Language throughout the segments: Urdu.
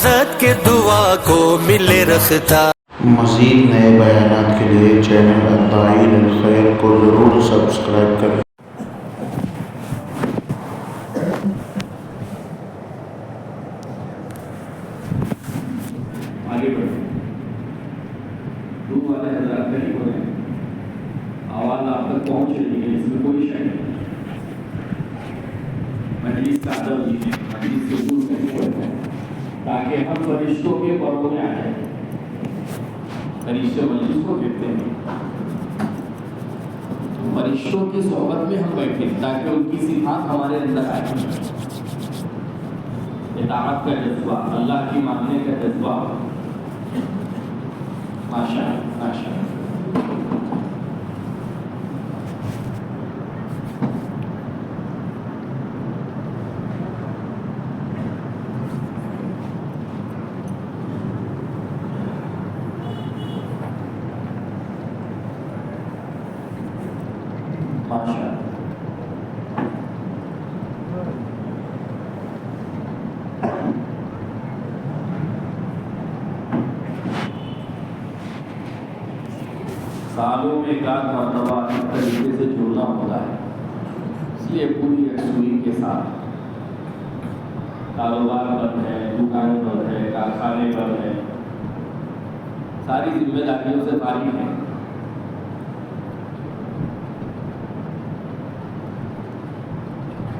حفاظت کے دعا کو ملے رختہ۔ مزید نئے بیانات کے لیے چینل الداعی الخیر کو ضرور سبسکرائب کریں۔ آگے بڑھیں، دور والے حضرات نہیں ہو رہے ہیں، آواز آپ تک پہنچ رہی ہے، اس میں کوئی شک نہیں۔ مجلس کا ادب یہ ہے، مجلس سے دور نہیں ہوتے ہیں تاکہ ہم فرشتوں کے پردوں میں آ جائیں۔ فرشتے مجلس کو دیکھتے ہیں، فرشتوں کی صحبت میں ہم بیٹھیں تاکہ ان کی صفات ہمارے اندر آئے۔ اطاعت کا جذبہ، اللہ کی ماننے کا جذبہ، ماشاء اللہ ماشاء اللہ۔ سالوں میں ایک آدھ مرتبہ اس طریقے سے جڑنا ہوتا ہے، اس لیے پوری یکسوئی کے ساتھ۔ کاروبار بند ہے، دکان بند ہے، کارخانے بند ہے، ساری ذمہ داریوں سے فارغ ہے۔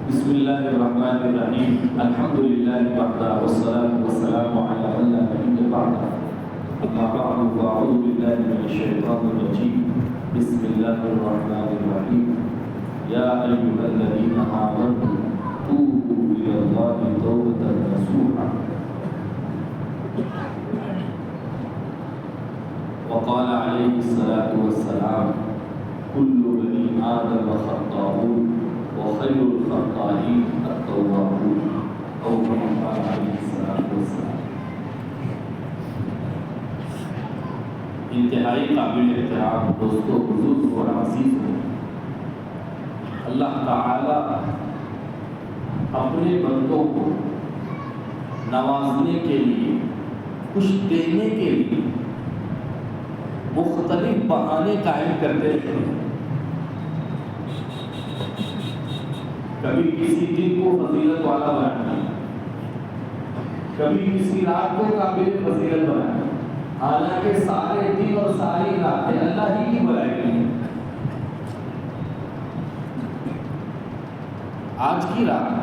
بسم اللہ الرحمن الرحیم، الحمدللہ وحدہ والصلاة والسلام علی من لا نبی بعدہ، اما بعد فاعوذ باللہ من الشیطان الرجیم، بسم اللہ الرحمن الرحیم، یا ایھا الذین آمنوا توبوا الی اللہ توبۃ نصوحا۔ وقال علیہ الصلاۃ والسلام کل بنی آدم خطاؤون وخیر الخطائین التوابون، او کما قال علیہ الصلاۃ والسلام۔ انتہائی قابل احترام دوستوں، بزرگ اور عزیز ہو، اللہ تعالی اپنے بندوں کو نوازنے کے لیے، کچھ دینے کے لیے مختلف بہانے قائم کرتے ہیں۔ کبھی کسی دن کو فضیلت والا بنانا، کبھی کسی رات کو قابل فضیلت بنانا، حالانکہ سارے دن اور ساری راتیں اللہ ہی کی بنائی گئی ہیں۔ آج کی رات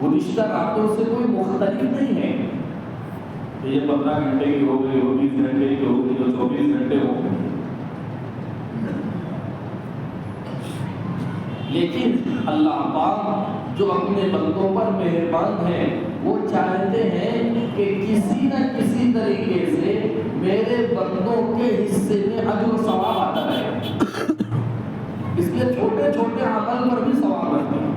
گزشتہ راتوں سے کوئی مختلف نہیں ہے کہ یہ 15 گھنٹے کی ہو گئی ہو، 20 گھنٹے کی ہو گئی ہو، 24 گھنٹے ہو گئے، لیکن اللہ پاک جو اپنے بندوں پر مہربان ہے، وہ چاہتے ہیں کہ کسی نہ کسی طریقے سے میرے بندوں کے حصے میں اجر و ثواب آتا رہے۔ اس لیے چھوٹے چھوٹے عمل پر بھی ثواب رہتے ہیں۔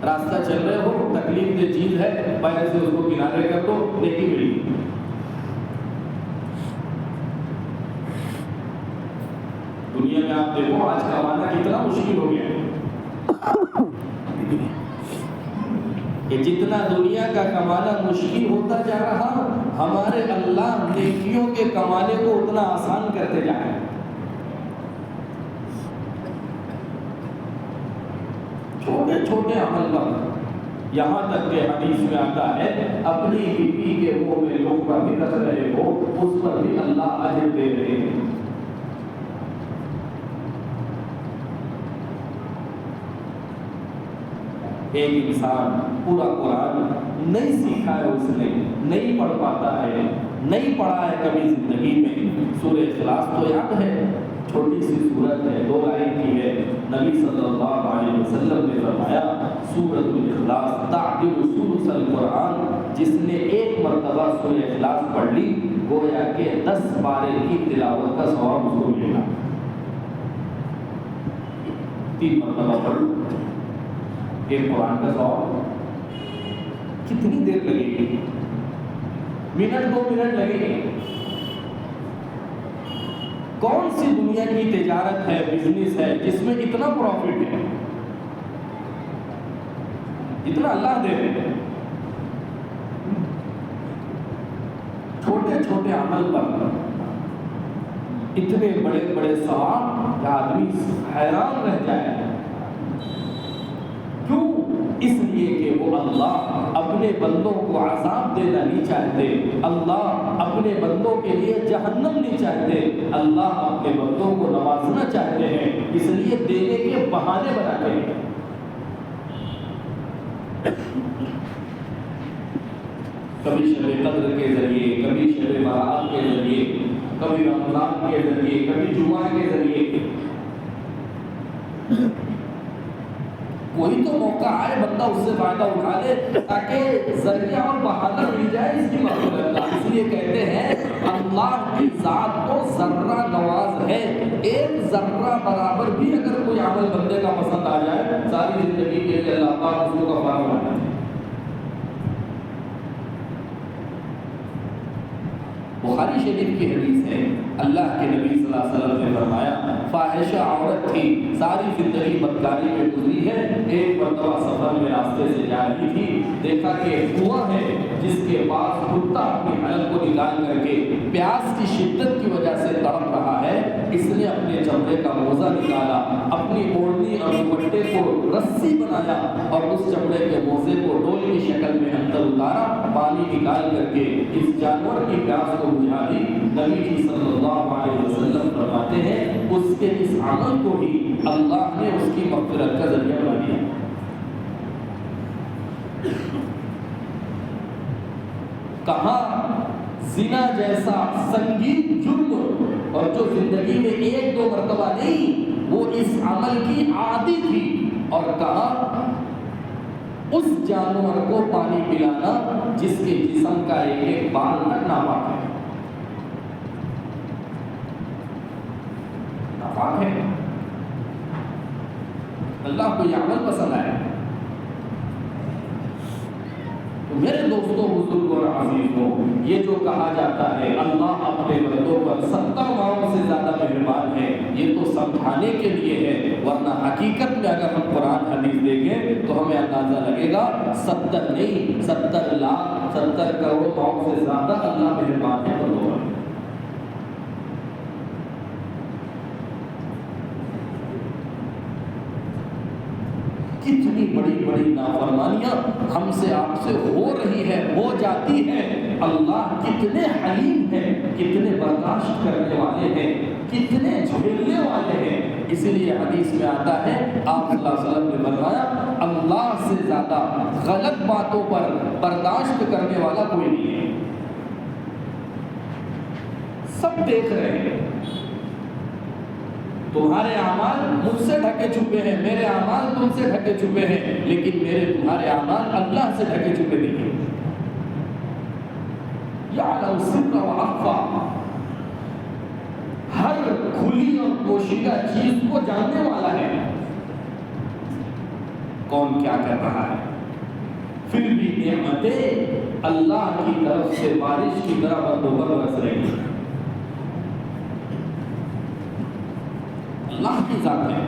راستہ چل رہے ہو، تکلیف دہ چیز ہے، پہلے سے اس کو کنارے کر دو، نیکی ملی۔ دنیا میں آپ دیکھو آج کمانا کتنا مشکل ہو گیا ہے کہ جتنا دنیا کا کمانا مشکل ہوتا جا رہا، ہمارے اللہ نیکیوں کے کمانے کو اتنا آسان کرتے جا رہے ہیں۔ چھوٹے چھوٹے عمل پر، یہاں تک کہ حدیث میں آتا ہے اپنی بیوی کے منہ میں لقمہ بھی رکھ رہے ہو، اس پر بھی اللہ اجر دے رہے ہیں۔ ایک انسان پورا قرآن نہیں سیکھا ہے، اس نے نہیں پڑھ پاتا ہے، نہیں پڑھا ہے کبھی زندگی میں۔ سورہ اخلاص تو یاد ہے، چھوٹی سی سورت ہے، 2 آیت کی ہے۔ نبی صلی اللہ علیہ وسلم نے فرمایا سورۃ الاخلاص تعدل ثلث القرآن، جس نے ایک مرتبہ سورہ اخلاص پڑھ لی گویا کہ 10 پارے کی تلاوت کا ثواب اس کو ملے گا۔ 3 مرتبہ پڑھ ایک قرآن کا ثواب۔ کتنی دیر لگے گی؟ منٹ 2 منٹ لگے گی۔ کون سی دنیا کی تجارت ہے، بزنس ہے جس میں اتنا پروفٹ ہے، اتنا اللہ دے رہے ہیں؟ چھوٹے چھوٹے عمل پر اتنے بڑے بڑے ثواب کہ آدمی حیران رہ جائے. کیوں؟ اس لیے کہ وہ اللہ اپنے بندوں کو عذاب دینا نہیں چاہتے، اللہ اپنے بندوں کے لیے جہنم نہیں چاہتے، اللہ اپنے بندوں کو نوازنا چاہتے ہیں، اس لیے دینے کے بہانے بناتے ہیں. کبھی شب قدر کے ذریعے، کبھی شب برات کے ذریعے، کبھی رمضان کے ذریعے، کبھی جمعہ کے ذریعے. کوئی تو موقع آئے بندہ اس سے فائدہ اٹھا لے تاکہ ذریعہ اور بہانہ مل جائے اس کی مغفرت کا. اس لیے کہتے ہیں اللہ کی ذات تو ذرہ نواز ہے، ایک ذرہ برابر بھی اگر کوئی عمل بندے کا پسند آ جائے ساری زندگی کے لیے اللہ پاک اس کو کفارہ بنا دے. بخاری شریف کی حدیث ہے، اللہ کے نبی صلی اللہ علیہ وسلم نے فرمایا فاحشہ عورت تھی، ساری زندگی بدکاری میں گزری ہے، ایک مرتبہ سفر میں راستے سے جا رہی تھی، دیکھا کہ کنواں ہے جس کے پاس کتا اپنی حلق کو نکال کر کے پیاس کی شدت کی وجہ سے تڑپ رہا ہے. اس نے اپنے چمڑے کا موزہ نکالا، اپنی اوڑھنی اور دوپٹے کو رسی بنایا اور اس چمڑے کے موزے کو ڈول کی شکل میں اندر اتارا، پانی نکال کر کے اس جانور کی پیاس کو بجھا دی. نبی جی صلی اللہ علیہ وسلم فرماتے ہیں اس کے اس عمل کو ہی اللہ نے اس کی مغفرت کا ذریعہ بنا دیا. کہاں زنا جیسا سنگین جرم، اور جو زندگی میں ایک دو مرتبہ نہیں، وہ اس عمل کی عادی تھی، اور کہاں اس جانور کو پانی پلانا جس کے جسم کا ایک ایک بال تک ناپاک ہے. ناپاک ہے. اللہ کو یہ عمل پسند آئے. تو میرے دوستوں، بزرگوں اور عزیزوں، یہ جو کہا جاتا ہے اللہ اپنے بندوں پر 70 ماؤں سے زیادہ مہربان ہے، یہ تو سمجھانے کے لیے ہے، ورنہ حقیقت میں اگر ہم قرآن حدیث دیکھیں تو ہمیں اندازہ لگے گا 70 نہیں، 70 لاکھ 70 کروڑ ماؤں سے زیادہ اللہ مہربان ہے بندوں پر. کتنی بڑی بڑی نافرمانیاں ہم سے آپ سے ہو رہی ہے، ہو جاتی ہے. اللہ کتنے حلیم ہیں، کتنے برداشت کرنے والے ہیں، کتنے جھیلنے والے ہیں. اسی لیے حدیث میں آتا ہے آپ صلی اللہ علیہ وسلم نے فرمایا اللہ سے زیادہ غلط باتوں پر برداشت کرنے والا کوئی نہیں ہے. سب دیکھ رہے ہیں، تمہارے اعمال مجھ سے ڈھکے چھپے ہیں، میرے اعمال تم سے ڈھکے چھپے ہیں، لیکن میرے تمہارے اعمال اللہ سے ڈھکے چھپے نہیں ہیں. یعلم السر واخفی، ہر کھلی اور پوشیدہ چیز کو جاننے والا ہے کون کیا کر رہا ہے. پھر بھی نعمتیں اللہ کی طرف سے بارش کی طرح بندوں برس رہی ہیں. اللہ کی ذات ہے.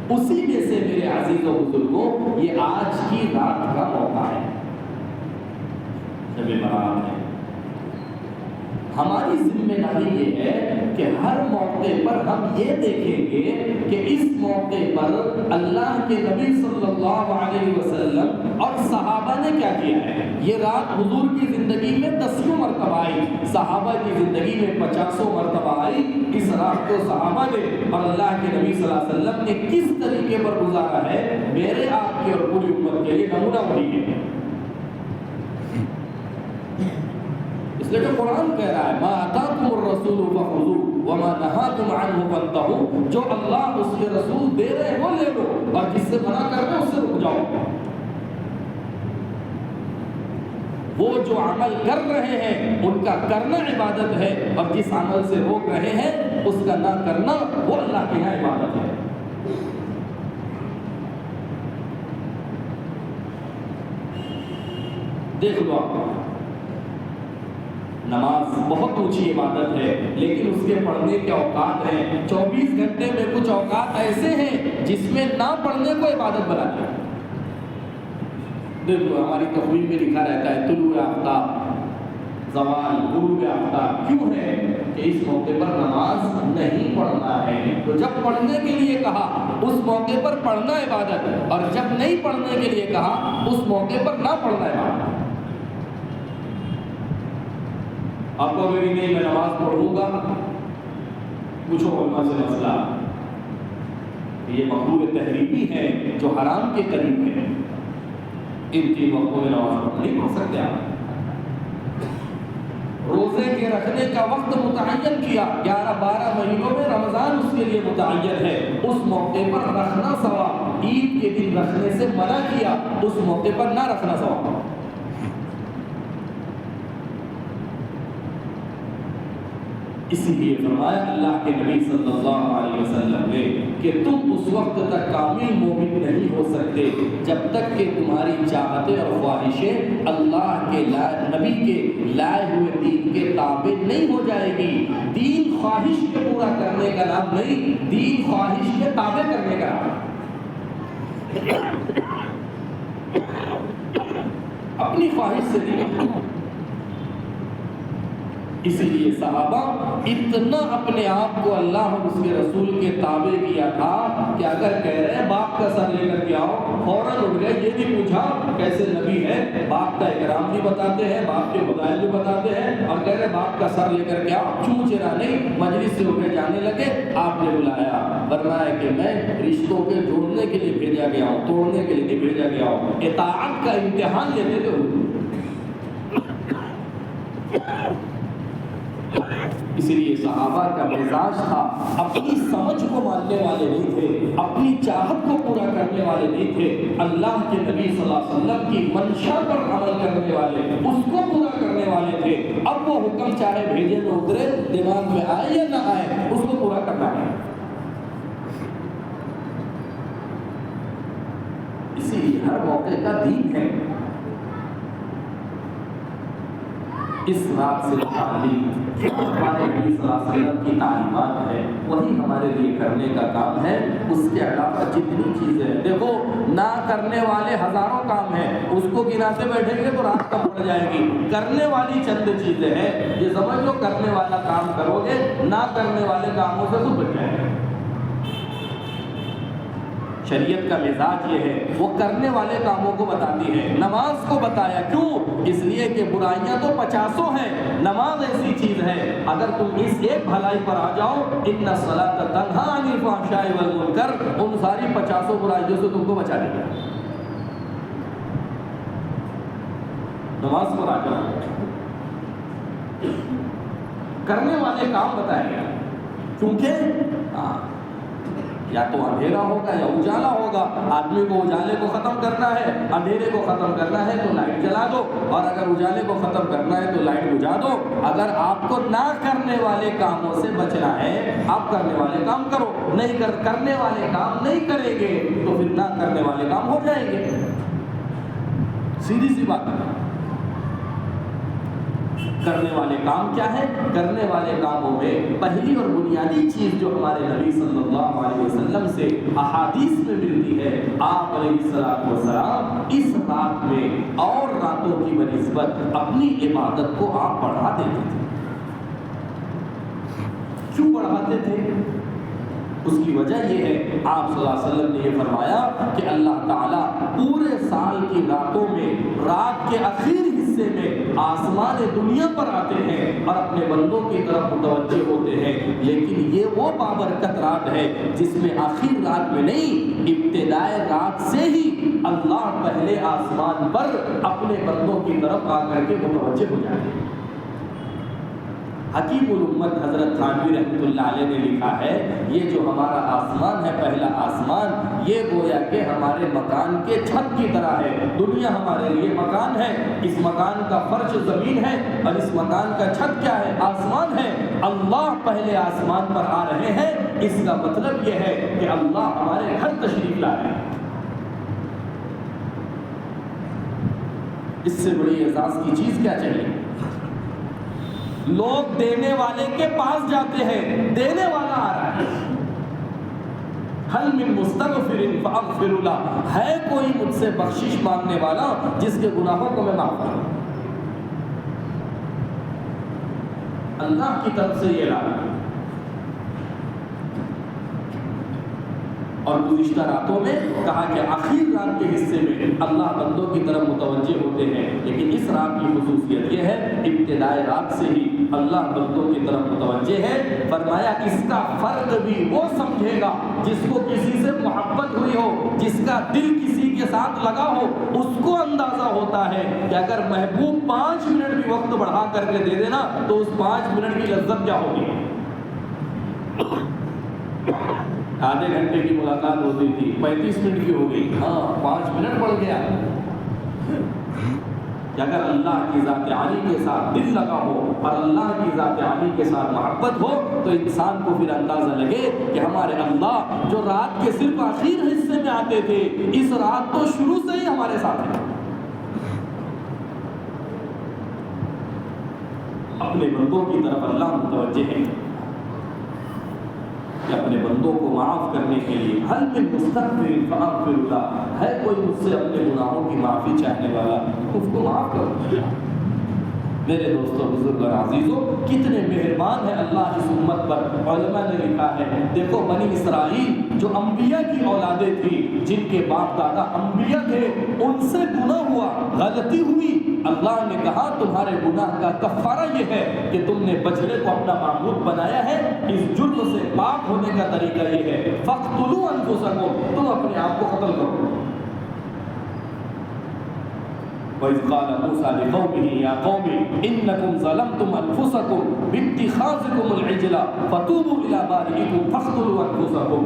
اسی میں سے میرے عزیز و بزرگوں یہ آج کی رات کا موقع ہے، شب برات ہے. ہماری ذمہ داری یہ ہے کہ ہر موقع پر ہم یہ دیکھیں گے کہ اس موقع پر اللہ کے نبی صلی اللہ علیہ وسلم اور صحابہ نے کیا کیا ہے. یہ رات حضور کی زندگی میں 10 مرتبہ آئی، صحابہ کی زندگی میں 50 مرتبہ آئی. اس رات کو صحابہ نے اور اللہ کے نبی صلی اللہ علیہ وسلم نے کس طریقے پر گزارا ہے، میرے آپ کے اور پوری امت کے لیے نمونہ وہی ہے. اس لیے کہ قرآن کہہ رہا ہے ما آتاکم الرسول فخذوہ وما نہاکم عنہ فانتہوا، جو اللہ اس کے رسول دے رہے وہ لے لو اور جس سے منع کر رہے اس سے رک جاؤ. وہ جو عمل کر رہے ہیں ان کا کرنا عبادت ہے، اور جس عمل سے روک رہے ہیں اس کا نہ کرنا وہ اللہ کے یہاں عبادت ہے. دیکھ لو آپ، نماز بہت اونچی عبادت ہے لیکن اس کے پڑھنے کے اوقات ہیں. 24 گھنٹے میں کچھ اوقات ایسے ہیں جس میں نہ پڑھنے کو عبادت بنا دیا. دیکھو ہماری تقویم میں لکھا رہتا ہے طلوع آفتاب زوال غروب آفتاب کیوں ہے کہ اس موقع پر نماز نہیں پڑھنا ہے. تو جب پڑھنے کے لیے کہا اس موقع پر پڑھنا عبادت، اور جب نہیں پڑھنے کے لیے کہا اس موقع پر نہ پڑھنا عبادت. آپ کو بھی نہیں میں نماز پڑھوں گا، پوچھو علماء سے مسئلہ. یہ مقبول تحریمی ہے جو حرام کے قریب ہے. ان تین وقتوں میں نماز نہیں پڑھ سکتے آپ. روزے کے رکھنے کا وقت متعین کیا، 11-12 مہینوں میں رمضان اس کے لیے متعین ہے، اس موقع پر رکھنا ثواب. عید کے دن رکھنے سے منع کیا، اس موقع پر نہ رکھنا ثواب. اسی لیے فرمایا اللہ کے نبی صلی اللہ علیہ وسلم نے کہ تم اس وقت تک کامل مومن نہیں ہو سکتے جب تک کہ تمہاری چاہتیں اور خواہشیں اللہ کے نبی کے لائے ہوئے دین کے تابع نہیں ہو جائے گی. دین خواہش کے پورا کرنے کا نام نہیں، دین خواہش کے تابع کرنے کا نام. اپنی خواہش سے نہیں. اسی لیے صحابہ اتنا اپنے آپ کو اللہ اور اس کے رسول کے تابع کیا تھا کہ اگر کہہ رہے ہیں باپ کا سر لے کر کے آؤ، فوراً اٹھ گئے. یہ نہیں پوچھا کیسے نبی ہے، باپ کا اکرام بھی بتاتے ہیں، باپ کے فضائل بھی بتاتے ہیں، اور کہہ رہے باپ کا سر لے کر کے آؤ. چوں چرا نہیں، مجلس سے اٹھے جانے لگے. آپ نے بلایا، فرمایا کہ میں رشتوں کے جوڑنے کے لیے بھیجا گیا ہوں، توڑنے کے لیے نہیں بھیجا گیا ہوں. اطاعت کا امتحان لیتے تھے. اسی لیے صحابہ کا مزاج تھا، اپنی سمجھ کو ماننے والے نہیں تھے، اپنی چاہت کو پورا کرنے والے نہیں تھے، اللہ کے نبی صلی اللہ علیہ وسلم کی منشا پر عمل کرنے والے، اس کو پورا کرنے والے تھے. اب وہ حکم چاہے بھیجے میں اترے، دماغ میں آئے یا نہ آئے، اس کو پورا کرنا ہے. اسی لیے ہر موقع کا دین ہے. اس رات سے تعلیم ہمارے نبی صلی اللہ علیہ وسلم کی تعلیمات ہے، وہی ہمارے لیے کرنے کا کام ہے. اس کے علاوہ جتنی چیزیں ہیں، دیکھو نہ کرنے والے ہزاروں کام ہیں، اس کو گناتے بیٹھیں گے تو رات کم پڑ جائے گی. کرنے والی چند چیزیں ہیں، یہ سمجھ لو کرنے والا کام کرو گے، نہ کرنے والے کاموں سے تو بچ جائے گا. شریعت کا مزاج یہ ہے، وہ کرنے والے کاموں کو بتاتی ہے. نماز کو بتایا کیوں؟ اس لیے کہ برائیاں تو 50 ہیں، نماز ایسی چیز ہے اگر تم اس ایک بھلائی پر آ جاؤ، ان الصلاۃ تنہی عن الفحشاء والمنکر، ان ساری 50 برائیوں سے تم کو بچا لے گا. نماز پر آ جاؤ، کرنے والے کام بتائے گا. کیونکہ یا تو اندھیرا ہوگا یا اجالا ہوگا. آدمی کو اجالے کو ختم کرنا ہے، اندھیرے کو ختم کرنا ہے تو لائٹ جلا دو، اور اگر اجالے کو ختم کرنا ہے تو لائٹ بجھا دو. اگر آپ کو نہ کرنے والے کاموں سے بچنا ہے، آپ کرنے والے کام کرو. نہیں کرنے والے کام نہیں کریں گے تو پھر نہ کرنے والے کام ہو جائیں گے. سیدھی سی بات ہے. کرنے والے کام کیا ہے؟ کرنے والے کاموں میں پہلی اور بنیادی چیز جو ہمارے نبی صلی اللہ علیہ وسلم سے احادیث میں ملتی ہے، آپ علیہ الصلوۃ والسلام اس رات میں اور راتوں کی بنسبت اپنی عبادت کو آپ بڑھا دیتے تھے. کیوں بڑھاتے تھے؟ اس کی وجہ یہ ہے، آپ صلی اللہ علیہ وسلم نے یہ فرمایا کہ اللہ تعالیٰ پورے سال کی راتوں میں رات کے آخری حصے میں آسمان دنیا پر آتے ہیں اور اپنے بندوں کی طرف متوجہ ہوتے ہیں. لیکن یہ وہ بابرکت رات ہے جس میں آخر رات میں نہیں، ابتدائے رات سے ہی اللہ پہلے آسمان پر اپنے بندوں کی طرف آ کر کے متوجہ ہو جاتے ہیں. حکیم الامت حضرت تھانوی رحمۃ اللہ علیہ نے لکھا ہے، یہ جو ہمارا آسمان ہے، پہلا آسمان، یہ گویا کہ ہمارے مکان کے چھت کی طرح ہے. دنیا ہمارے لیے مکان ہے، اس مکان کا فرش زمین ہے اور اس مکان کا چھت کیا ہے؟ آسمان ہے. اللہ پہلے آسمان پر آ رہے ہیں، اس کا مطلب یہ ہے کہ اللہ ہمارے گھر تشریف لا رہے ہیں. اس سے بڑی اعزاز کی چیز کیا چاہیے؟ لوگ دینے والے کے پاس جاتے ہیں، دینے والا آ رہا ہے. حل من مستغفر فاغفر له، ہے کوئی مجھ سے بخشش مانگنے والا جس کے گناہوں کو میں معاف کروں. اللہ کی طرف سے یہ اعلان۔ اور گزشتہ راتوں میں کہا کہ آخر رات کے حصے میں اللہ بندوں کی طرف متوجہ ہوتے ہیں، لیکن اس رات کی خصوصیت یہ ہے ابتدائے رات سے ہی اللہ بندوں کی طرف متوجہ ہے۔ فرمایا اس کا فرق بھی وہ سمجھے گا جس کو کسی سے محبت ہوئی ہو، جس کا دل کسی کے ساتھ لگا ہو، اس کو اندازہ ہوتا ہے کہ اگر محبوب 5 منٹ بھی وقت بڑھا کر کے دے دینا تو اس 5 منٹ کی لذت کیا ہوگی۔ آدھے گھنٹے کی ملاقات ہوتی تھی 35 منٹ کی ہو گئی، ہاں 5 منٹ بڑھ گیا۔ کہ اگر اللہ کی ذات عالی کے ساتھ دل لگا ہو اور اللہ کی ذات عالی کے ساتھ محبت ہو تو انسان کو پھر اندازہ لگے کہ ہمارے اللہ جو رات کے صرف آخر حصے میں آتے تھے، اس رات تو شروع سے ہی ہمارے ساتھ ہیں۔ اپنے بندوں کی طرف اللہ متوجہ ہے کہ اپنے بندوں کو معاف کرنے کے لیے حل من مستغفر فاغفر له، ہے کوئی مجھ سے اپنے گناہوں کی معافی چاہنے والا، اس کو معاف کرو۔ میرے دوستوں، بزرگوں، عزیزوں، کتنے مہربان ہے اللہ اس امت پر۔ علماء نے لکھا ہے، دیکھو بنی اسرائیل جو انبیاء کی اولادیں تھی، جن کے باپ دادا انبیاء تھے، ان سے گناہ ہوا، غلطی ہوئی، اللہ نے کہا تمہارے گناہ کا کفارہ یہ ہے کہ تم نے بچڑے کو اپنا معبود بنایا ہے، اس جرم سے پاک ہونے کا طریقہ یہ ہے فاقتلوا انفسکم، تم اپنے آپ کو قتل کرو۔ وَإِذْ قَالَ مُوسَىٰ لِقَوْمِهِ يَا قَوْمِ إِنَّكُمْ ظَلَمْتُمْ أَنفُسَكُمْ بِاتِّخَاذِكُمُ الْعِجْلَ فَتُوبُوا إِلَىٰ بَارِئِكُمْ فَاقْتُلُوا أَنفُسَكُمْ۔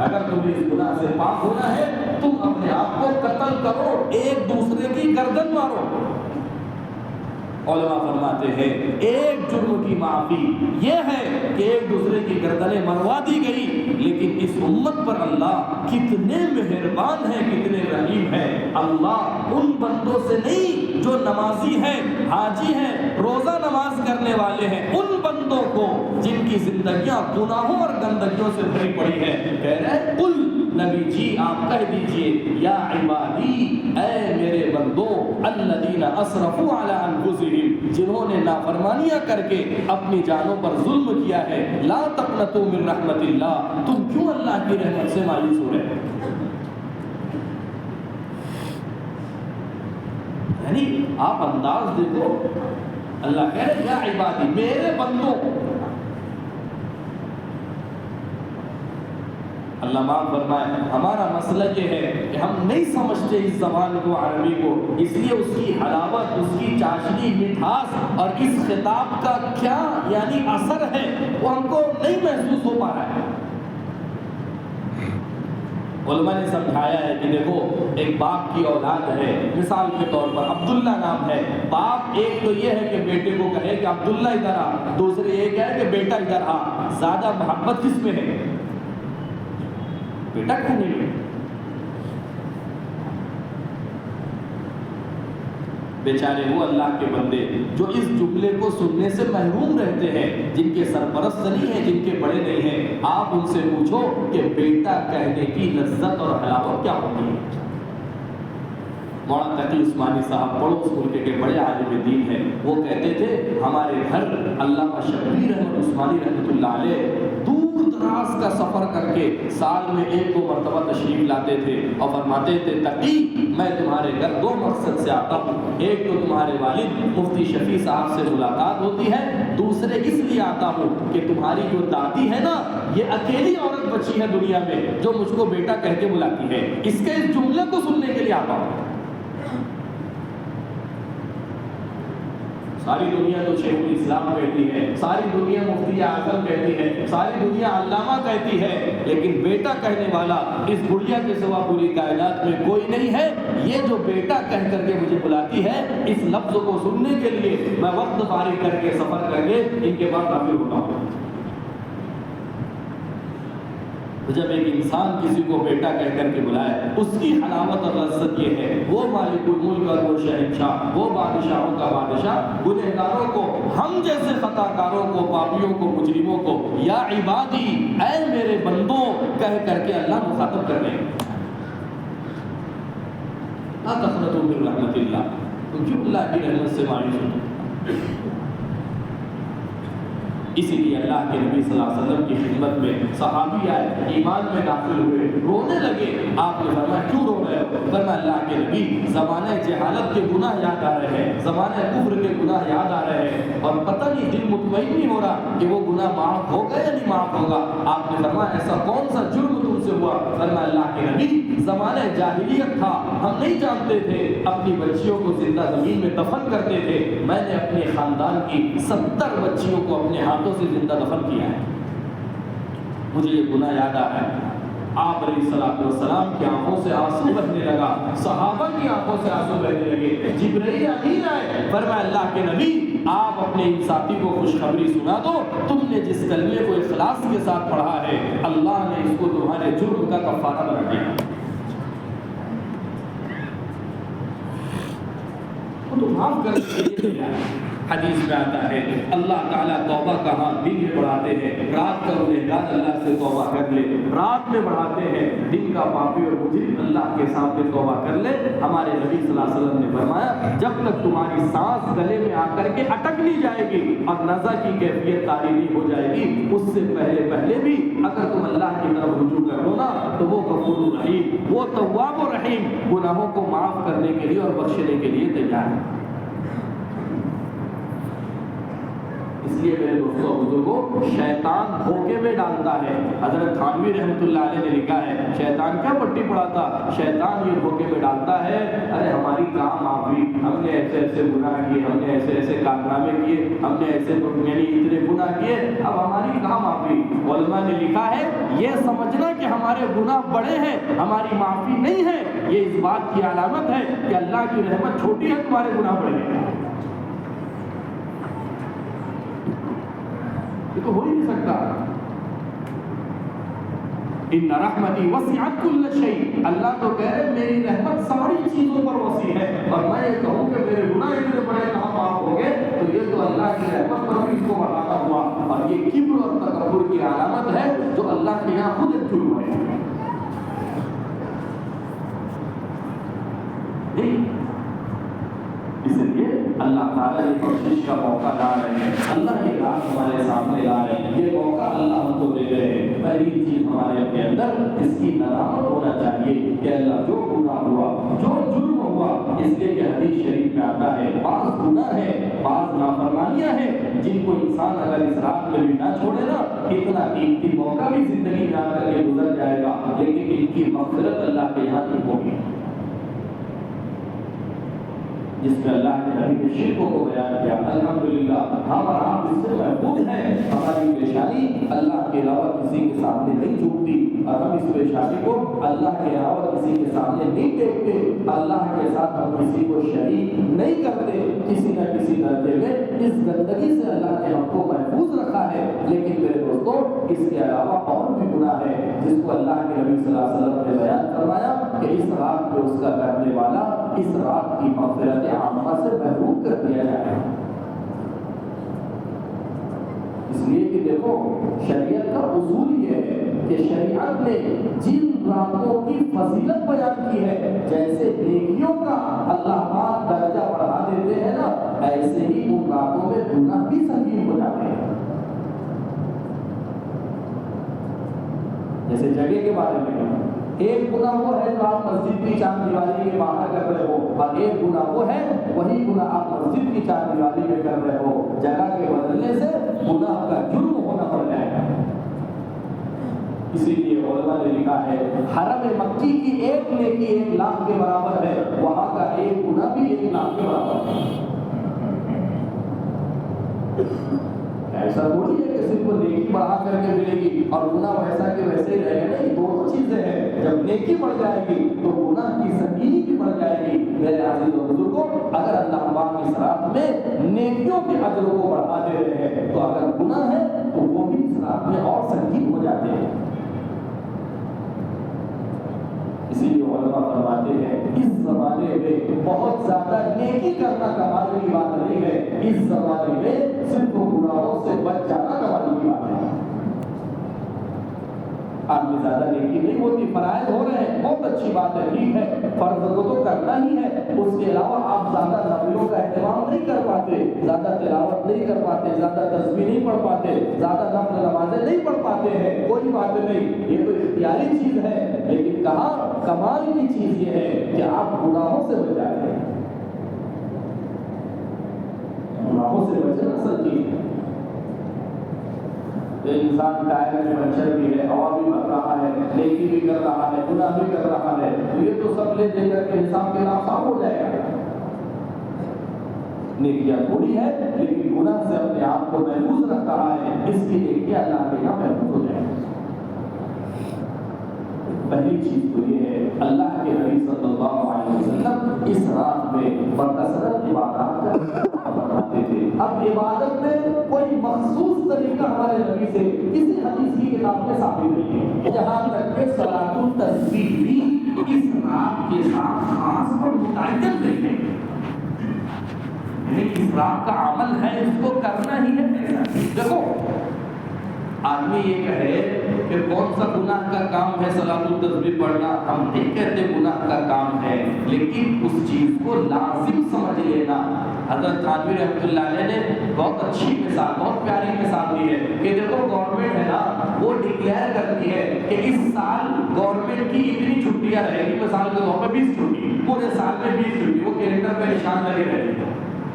اگر تمہیں اس گناہ سے پاک ہونا ہے تم اپنے آپ کو قتل کرو، ایک دوسرے کی گردن مارو۔ علماء فرماتے ہیں ایک جرم کی معافی یہ ہے کہ ایک دوسرے کی گردنیں مروا دی گئی، لیکن اس امت پر اللہ کتنے مہربان ہیں، کتنے رحیم ہیں۔ اللہ ان بندوں سے نہیں جو نمازی ہیں، حاجی ہیں، روزہ نماز کرنے والے ہیں، ان بندوں کو جن کی زندگیاں گناہوں اور گندگیوں سے بھری پڑی ہے، کہہ رہے قل، نبی جی آپ کہہ دیجئے یا عبادی، اے میرے بندوں، الذین اسرفوا علی انفسہم، جنہوں نے نافرمانیاں کر کے اپنی جانوں پر ظلم کیا ہے، لا تقنطوا من رحمت اللہ، تم کیوں اللہ کی رحمت سے مایوس ہو رہے ہیں؟ یعنی آپ انداز دیکھو، اللہ کہہ رہے یا عبادی، میرے بندوں۔ اللہ معاف فرمائے، ہمارا مسئلہ یہ ہے کہ ہم نہیں سمجھتے اس زبان کو، عربی کو، اس لیے اس کی حلاوت، اس کی چاشنی، مٹھاس اور اس خطاب کا کیا یعنی اثر ہے وہ ہم کو نہیں محسوس ہو پا رہا ہے۔ علماء نے سمجھایا ہے کہ دیکھو ایک باپ کی اولاد ہے، مثال کے طور پر عبداللہ نام ہے، باپ ایک تو یہ ہے کہ بیٹے کو کہے کہ عبداللہ ادھر آ، دوسرے یہ کہے کہ بیٹا ادھر آ، زیادہ محبت کس میں ہے؟ بیٹا کہنے میں۔ بیچارے وہ اللہ کے بندے جو اس جملے کو سننے سے محروم رہتے ہیں، جن کے سرپرست نہیں ہیں، جن کے بڑے نہیں ہیں، آپ ان سے پوچھو کہ بیٹا کہنے کی لذت اور حلاوت کیا ہوتی ہے۔ مولانا تقی عثمانی صاحب پڑوس ملک کے بڑے عالم دین ہیں، وہ کہتے تھے ہمارے گھر علامہ شبیر احمد عثمانی رحمۃ اللہ علیہ دور دراز کا سفر کر کے سال میں 1-2 مرتبہ تشریف لاتے تھے اور فرماتے تھے تقی میں تمہارے گھر 2 مقصد سے آتا ہوں، ایک تو تمہارے والد مفتی شفیع صاحب سے ملاقات ہوتی ہے، دوسرے اس لیے آتا ہوں کہ تمہاری جو دادی ہے نا یہ اکیلی عورت بچی ہے دنیا میں جو مجھ کو بیٹا کہہ کے بلاتی ہے، اس کے اس جملے کو سننے کے لیے آتا ہوں۔ ساری دنیا تو شیخ الاسلام کہتی ہے، ساری دنیا مفتی اعظم کہتی ہے، ساری دنیا علامہ کہتی ہے، لیکن بیٹا کہنے والا اس گڑیا کے سوا پوری کائنات میں کوئی نہیں ہے۔ یہ جو بیٹا کہہ کر کے مجھے بلاتی ہے، اس لفظ کو سننے کے لیے میں وقت فارغ کر کے سفر کر کے ان کے بعد حاضر ہوتا ہوں۔ جب ایک انسان کسی کو بیٹا کہہ کر کے بلائے، اس کی حلاوت اور لذت یہ ہے، وہ مالک الملک اور وہ شہنشاہ، وہ بادشاہوں کا بادشاہ، گنہگاروں کو، ہم جیسے خطا کاروں کو، پاپیوں کو، مجرموں کو یا عبادی، اے میرے بندوں کہہ کر کے اللہ مخاطب کر رہے ہیں۔ لا تقنطوا من رحمت اللہ، تو کیوں اللہ کی رحمت سے مایوس ہو؟ اسی لیے اللہ کے نبی صلی اللہ علیہ وسلم کی خدمت میں صحابی آئے، ایمان میں داخل ہوئے، رونے لگے۔ آپ نے فرمایا کیوں رو رہے ہو؟ فرمایا اللہ کے نبی زمانہ جہالت کے گناہ یاد آ رہے ہیں، زمانہ کفر کے گناہ یاد آ رہے ہیں، اور پتہ نہیں دل مطمئن نہیں ہو رہا کہ وہ گناہ معاف ہوگا یا نہیں معاف ہوگا۔ آپ نے فرمایا ایسا کون سا جرم تم سے ہوا؟ فرمایا اللہ کے نبی زمانہ جاہلیت تھا، ہم نہیں جانتے تھے، اپنی بچیوں کو زندہ زمین میں دفن کرتے تھے، میں نے اپنے خاندان کی 70 بچیوں کو اپنے ہاتھوں سے زندہ دفن کیا ہے، مجھے یہ گناہ یاد آ رہا ہے۔ آپ علیہ الصلوۃ والسلام کی آنکھوں سے آنسو بہنے لگا، صحابہ کی آنکھوں سے آنسو بہنے لگے۔ جبرائیل امین آئے، فرمایا اللہ کے نبی آپ اپنے ان ساتھی کو خوشخبری سنا دو، تم نے جس کلمے کو اخلاص کے ساتھ پڑھا ہے اللہ نے اس کو تمہارے جرم کا کفارہ بنا دیا، وہ تو معاف کرنے کے لیے تیار ہے۔ حدیث میں آتا ہے اللہ تعالیٰ توبہ کا ہاں دن میں بڑھاتے ہیں، رات کا گنہگار اللہ سے توبہ کر لے، رات میں بڑھاتے ہیں، دن کا پاپی اور مجرم اللہ کے سامنے توبہ کر لے۔ ہمارے نبی صلی اللہ علیہ وسلم نے فرمایا جب تک تمہاری سانس گلے میں آ کر کے اٹک نہیں جائے گی اور نزع کی کیفیت طاری نہیں ہو جائے گی، اس سے پہلے بھی اگر تم اللہ کی طرف رجوع کر لو نا تو وہ غفور رحیم، وہ تواب و رحیم، گناہوں کو معاف کرنے کے لیے اور بخشنے کے لیے تیار ہے۔ اس لیے میرے دوستوں بزرگوں شیطان دھوکے میں ڈالتا ہے۔ حضرت تھانوی رحمۃ اللہ علیہ نے لکھا ہے شیطان کیا پٹی پڑھاتا، شیطان یہ دھوکے میں ڈالتا ہے ارے ہماری کام معافی، ہم نے ایسے ایسے گناہ کیے، ہم نے ایسے ایسے کارنامے کیے، ہم نے ایسے یعنی اتنے گناہ کیے، اب ہماری کام معافی۔ علماء نے لکھا ہے یہ سمجھنا کہ ہمارے گناہ بڑے ہیں ہماری معافی نہیں ہے، یہ اس بات کی علامت ہے کہ اللہ کی رحمت چھوٹی ہے تمہارے گناہ بڑے ہیں۔ یہ تو ہو ہی نہیں سکتا۔ ان رحمتی وسعت کل شیء، اللہ تو کہہ رہے میری رحمت ساری چیزوں پر وسیع ہے، اور میں یہ کہوں کہ میرے گناہ اتنے بڑے کہاں معاف ہو گئے تو یہ تو اللہ کی رحمت پر بھی اس کو بڑھانا ہوا، اور یہ کبر اور تکبر کی علامت ہے جو اللہ کے یہاں خود ایک جرم ہے۔ اس لیے اللہ تعالیٰ یہ بخشش کا موقع لا رہے ہیں، اللہ یہ رات ہمارے سامنے لا رہے ہیں، یہ موقع اللہ ہم کو دے رہے ہیں۔ پہلی چیز ہمارے اپنے اندر اس کی ندامت ہونا چاہیے کہ اللہ جو گناہ ہوا، جو جرم ہوا، اس لیے کہ حدیث شریف میں آتا ہے بعض گناہ ہے، بعض نافرمانیاں ہیں جن کو انسان اگر اس رات میں بھی نہ چھوڑے نا اتنا قیمتی موقع بھی زندگی میں آ کر کے گزر جائے گا، لیکن ان کی مغفرت اللہ کے یہاں نہیں ہوگی، جس میں اللہ کے نبی نے شرکوں کو بیان کیا۔ الحمدللہ ہم اور آپ اس سے محفوظ ہیں، ہماری پیشانی اللہ کے علاوہ کسی کے سامنے نہیں جھکتی، اور ہم اس پیشانی کو اللہ کے علاوہ کسی کے سامنے نہیں ٹیکتے، اللہ کے ساتھ ہم کسی کو شریک نہیں کرتے، کسی نہ کسی درجے میں اس گندگی سے اللہ نے ہم کو محفوظ رکھا ہے۔ لیکن میرے دوستوں اس کے علاوہ اور بھی گناہ ہے جس کو اللہ کے نبی صلی اللہ علیہ وسلم نے بیان فرمایا کہ اس رات میں اس کا کرنے والا اس رات کی مغفرت عامہ سے محروم کر دیا جائے۔ اس لیے کہ دیکھو شریعت کا اصول یہ ہے کہ شریعت نے جن راتوں کی فضیلت بیان کی ہے، جیسے نیکیوں کا اللہ پاک درجہ بڑھا دیتے ہیں نا، ایسے ہی ان راتوں میں گناہ بھی سنگین ہو جاتے ہیں۔ جیسے جگہ کے بارے میں ایک گناہ وہ ہے جو آپ مسجد کی چار دیواری کے باہر کر رہے ہو، اور ایک گناہ وہ ہے وہی گناہ آپ مسجد کی چار دیواری میں کر رہے ہو، جگہ کے بدلنے سے گناہ کا جرم ہونا پڑ جائے گا۔ اسی لیے علماء نے لکھا ہے حرم مکی کی ایک نیکی 1 لاکھ کے برابر ہے، وہاں کا ایک گناہ بھی 1 لاکھ کے برابر ہے۔ ایسا تھوڑی ہے کہ صرف نیکی بڑھا کر کے ملے گی اور گناہ ویسا کہ ویسے ہی رہے گا، نہیں، دونوں چیزیں ہیں۔ جب نیکی بڑھ جائے گی تو گناہ کی سنگینی بھی بڑھ جائے گی۔ میرے عزیز و بزرگوں اگر اللہ پاک اس رات میں نیکیوں کے اجروں کو بڑھا دے رہے ہیں تو اگر گناہ ہے تو وہ بھی اس رات میں اور سنگین ہو جاتے ہیں۔ اسی لیے علماء فرماتے ہیں اس زمانے میں بہت زیادہ نیکی کرنا کمال کی بات نہیں ہے، اس زمانے میں صرف گناہوں سے بچ جانا کمال کی بات ہے۔ آدمی زیادہ نیکی نہیں ہوتی، فرائض ہو رہے ہیں، بہت اچھی بات ہے، ٹھیک ہے، فرض کو تو کرنا ہی ہے، اس کے علاوہ آپ زیادہ نفلوں کا اہتمام نہیں کر پاتے، زیادہ تلاوت نہیں کر پاتے، زیادہ تسبیح نہیں پڑھ پاتے، زیادہ نفل نمازیں نہیں پڑھ پاتے ہیں، کوئی بات نہیں، یہ تو اختیاری چیز ہے، لیکن کہا کمال کی چیز یہ ہے کہ آپ گناہوں سے بچ جاتے ہیں، گناہوں سے بچنا اصل چیز ہے۔ جو انسان ٹائر میں پنچر بھی ہے، ہوا بھی بھر رہا ہے، نیکی بھی کر رہا ہے، گناہ بھی کر رہا ہے، تو یہ تو سب لے دے کر کے حساب کے نام صاف ہو جائے گا۔ نیکیاں تھوڑی ہے لیکن گناہ سے اپنے آپ کو محفوظ رکھ رہا ہے، اس کی نیکیاں اللہ کے یہاں محفوظ ہو جائے گی۔ پہلی چیز تو یہ ہے اللہ کے نبی صلی اللہ علیہ وسلم اس رات میں بکثرت عبادات کرتے تھے۔ اب عبادت میں کوئی مخصوص طریقہ ہمارے نبی سے کسی حدیث کی کتاب میں ثابت نہیں ہے، جہاں تک کہ صلاۃ التسبیح بھی اس رات کے ساتھ خاص اور متعین نہیں ہے، یعنی اس رات کا عمل ہے، اس کو کرنا ہی ہے۔ دیکھو آدمی یہ کہے کہ کون سا گناہ کا کام ہے صلاۃ التسبیح پڑھنا، ہم نہیں کہتے گناہ کا کام ہے، لیکن اس چیز کو لازم سمجھ لینا۔ حضرت تھانوی رحمۃ اللہ علیہ نے بہت اچھی مثال، بہت پیاری مثال دی ہے کہ دیکھو گورنمنٹ ہے نا، وہ ڈکلیئر کرتی ہے کہ اس سال گورنمنٹ کی اتنی چھٹیاں رہے گی، مثال کے طور پر 20 چھٹی، پورے سال میں 20 چھٹی، وہ کیلنڈر پہ نشان لگے رہے گی،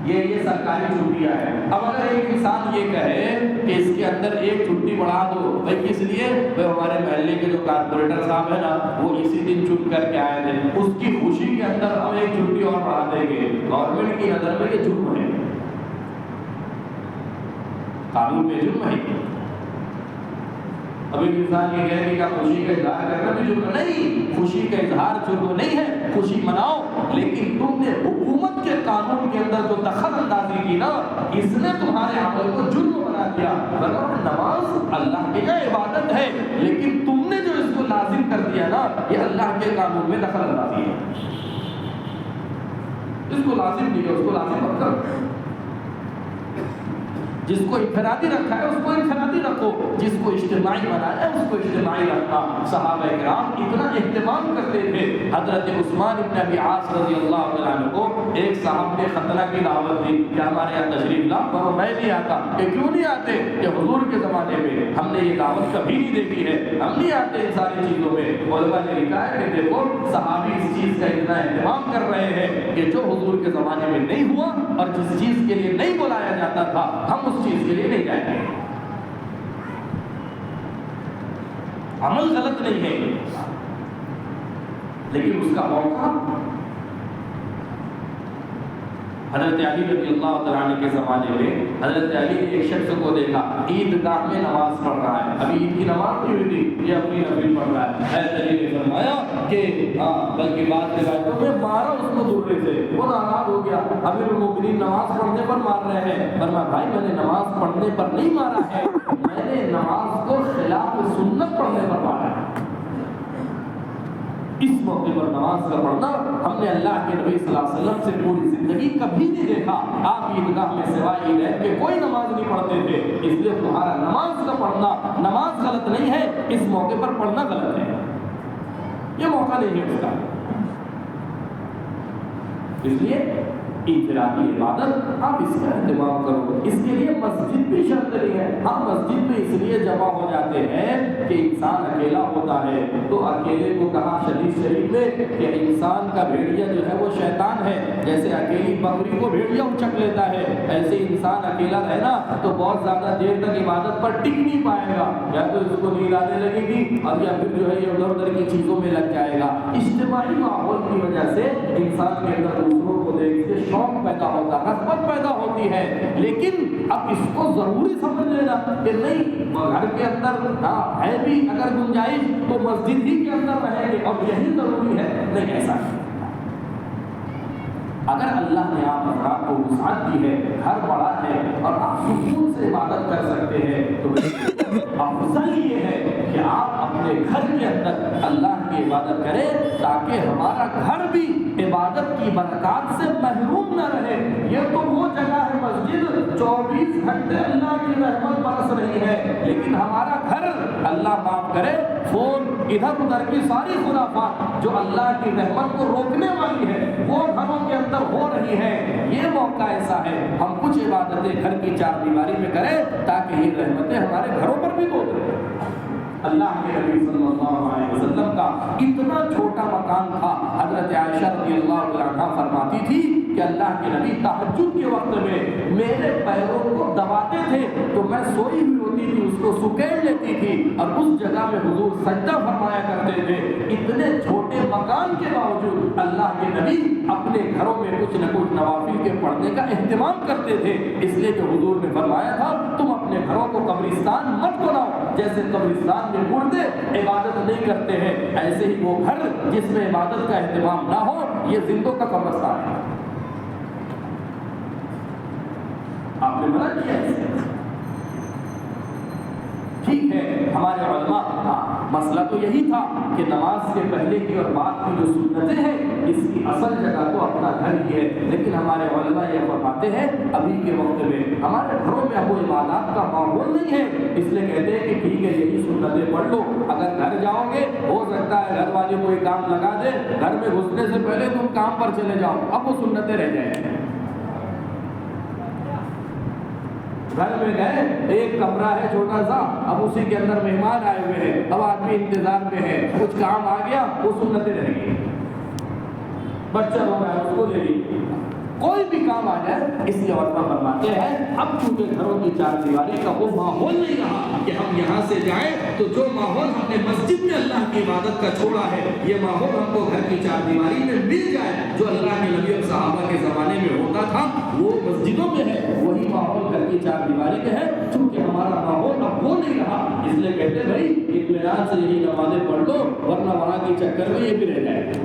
یہ سرکاری چھٹیاں ہیں۔ اب اگر ایک انسان یہ کہے کہ اس کے اندر ایک چھٹی بڑھا دو، بھائی کس لیے؟ بھائی ہمارے محلے کے جو کارپوریٹر صاحب ہیں نا، وہ اسی دن چھٹ کر کے آئے تھے، اس کی خوشی کے اندر ہم ایک چھٹی اور بڑھا دیں گے، گورنمنٹ کی نظر میں یہ جرم ہے، قانون میں جرم ہے۔ اب ایک انسان یہ کہے کہ کیا خوشی کا اظہار کرنا بھی جرم نہیں؟ خوشی کا اظہار جرم نہیں ہے، خوشی مناؤ، لیکن تم نے حکومت کے قانون کے اندر جو دخل اندازی کی نا، اس نے تمہارے عمل کو جرم بنا دیا۔ ورنہ نماز اللہ کی عبادت ہے، لیکن تم نے جو اس کو لازم کر دیا نا، یہ اللہ کے قانون میں دخل اندازی ہے، اس کو لازم نہیں ہے، اس کو لازم مت کرو۔ جس کو انفرادی رکھا ہے اس کو انفرادی رکھو، جس کو اجتماعی بنایا ہے اس کو اجتماعی رکھنا۔ صحابہ کرام اتنا اہتمام کرتے تھے، حضرت عثمان بن ابی عاص رضی اللہ عنہ کو ایک صاحب نے ختنہ کی دعوت دی کہ ہمارے یہاں تشریف لا، وہ میں نہیں آتا، کہ کیوں نہیں آتے؟ کہ حضور کے زمانے میں ہم نے یہ دعوت کبھی نہیں دیکھی ہے، ہم نہیں آتے ان ساری چیزوں میں۔ علماء نے لکھا ہے کہ دیکھو صحابی اس چیز کا اتنا اہتمام کر رہے ہیں کہ جو حضور کے زمانے میں نہیں ہوا اور جس چیز کے لیے نہیں بلایا جاتا تھا، ہم اس چیز کے لیے نہیں جائیں گے۔ عمل غلط نہیں ہے، لیکن اس کا موقع حضرت علی رضی اللہ تعالیٰ عنہ کے زمانے میں حضرت علی نے ایک شخص کو دیکھا عیدگاہ میں نماز پڑھ رہا ہے، ابھی عید کی نماز نہیں ہوئی تھی، یہ اپنی نفل پڑھ رہا ہے۔ حضرت علی نے فرمایا کہ بلکہ بعض روایتوں میں مارا اس کو دوسرے سے، وہ ناراض ہو گیا، امیر المومنین نماز پڑھنے پر مار رہے ہیں۔ فرمایا بھائی میں نے نماز پڑھنے پر نہیں مارا ہے، میں نے نماز کو خلاف سنت پڑھنے پر مارا ہے۔ اس موقع پر نماز کا پڑھنا ہم نے اللہ کے نبی صلی اللہ علیہ وسلم سے پوری زندگی کبھی نہیں دیکھا۔ آپ عیدگاہ میں سوائے عید ہے کہ کوئی نماز نہیں پڑھتے تھے، اس لیے تمہارا نماز کا پڑھنا، نماز غلط نہیں ہے، اس موقع پر پڑھنا غلط ہے، یہ موقع نہیں ہے اس کا۔ اس لیے انفرادی عبادت آپ اس کا اہتمام کرو، اس کے لیے مسجد بھی شرط نہیں ہے۔ ہم مسجد میں اس لیے جمع ہو جاتے ہیں کہ انسان اکیلا ہوتا ہے، تو اکیلے کو کہا حدیث شریف میں کہ انسان کا بھیڑیا جو ہے وہ شیطان ہے، جیسے اکیلی بکری کو بھیڑیا اچک لیتا ہے، ایسے انسان اکیلا رہنا تو بہت زیادہ دیر تک عبادت پر ٹک نہیں پائے گا، یا تو اس کو نیند آنے لگے گی اور یا پھر جو ہے یہ ادھر ادھر کی چیزوں میں لگ جائے گا۔ اجتماعی ماحول کی وجہ سے انسان کے اندر دوسروں کو دیکھ کے شوق پیدا ہوتا، رغبت پیدا ہوتی ہے، لیکن اب اس کو ضروری سمجھ لینا کہ نہیں گھر کے اندر ہے بھی اگر گنجائش تو مسجد ہی کے اندر رہیں گے اور یہی ضروری ہے، نہیں ایسا نہیں۔ اگر اللہ نے آپ حضرات کو وسعت دی ہے، گھر بڑا ہے اور آپ سکون سے عبادت کر سکتے ہیں، تو افضل یہ ہے کہ آپ اپنے گھر کے اندر اللہ کی عبادت کریں تاکہ ہمارا گھر بھی عبادت کی برکات سے محروم نہ رہے۔ یہ تو وہ جگہ ہے مسجد 24 گھنٹے اللہ کی رحمت برس رہی ہے، لیکن ہمارا گھر اللہ معاف کرے فون ادھر ادھر کی ساری خرافات جو اللہ کی رحمت کو روکنے والی ہے، وہ گھروں کے رہی ہیں، یہ موقع ایسا ہے ہم کچھ عبادتیں گھر کی چار دیواری میں کریں تاکہ یہ رحمتیں ہمارے گھروں پر بھی دو دیں۔ اللہ کے نبی صلی اللہ علیہ وسلم کا اتنا چھوٹا مکان تھا، حضرت عائشہ رضی اللہ عنہا فرماتی تھی کہ اللہ کے نبی تہجد کے وقت میں میرے پیروں کو دباتے تھے تو میں سوئی ہوئی ہوتی تھی، اس کو سکیڑ لیتی تھی اور اس جگہ میں حضور سجدہ فرمایا کرتے تھے۔ اتنے چھوٹے مکان کے باوجود اللہ کے نبی اپنے گھروں میں کچھ نہ کچھ نوافل کے پڑھنے کا اہتمام کرتے تھے، اس لیے کہ حضور نے فرمایا تھا تم اپنے گھروں کو قبرستان مت بناؤ، جیسے قبرستان میں مردے عبادت نہیں کرتے ہیں ایسے ہی وہ گھر جس میں عبادت کا اہتمام نہ ہو یہ زندوں کا قبرستان ہے۔ آپ نے منع کیا اسے، ٹھیک ہے ہمارے علماء کا مسئلہ تو یہی تھا کہ نماز کے پہلے کی اور بعد کی جو سنتیں ہیں اس کی اصل جگہ تو اپنا گھر ہی ہے، لیکن ہمارے علماء یہ فرماتے ہیں ابھی کے وقت میں ہمارے گھروں میں اب وہ عبادات کا ماحول نہیں ہے، اس لیے کہتے ہیں کہ ٹھیک ہے یہی سنتیں پڑھ لو، اگر گھر جاؤ گے ہو سکتا ہے گھر والے کوئی کام لگا دے، گھر میں گھسنے سے پہلے تم کام پر چلے جاؤ، اب وہ سنتیں رہ جائیں گے۔ گھر میں گئے ایک کمرہ ہے چھوٹا سا، اب اسی کے اندر مہمان آئے ہوئے ہیں، اب آدمی انتظار میں ہے، کچھ کام آ گیا وہ سنتیں رہ گئی، بچہ رو رہا ہے اس کو لے لی، کوئی بھی کام آ جائے اس لیے علماء فرماتے ہیں اب چونکہ گھروں کی چار دیواری کا وہ ماحول نہیں رہا کہ ہم یہاں سے جائیں تو جو ماحول ہم نے مسجد میں اللہ کی عبادت کا چھوڑا ہے یہ ماحول ہم کو گھر کی چار دیواری میں مل جائے، جو اللہ کے نبی اور صحابہ کے زمانے میں ہوتا تھا وہ مسجدوں میں ہے، وہی ماحول گھر کی چار دیواری میں ہے، چونکہ ہمارا ماحول اب وہ نہیں رہا، اس لیے کہتے بھائی اطمینان سے یہی نمازیں پڑھ لو ورنہ وہاں کے چکر میں یہ بھی رہ جائے،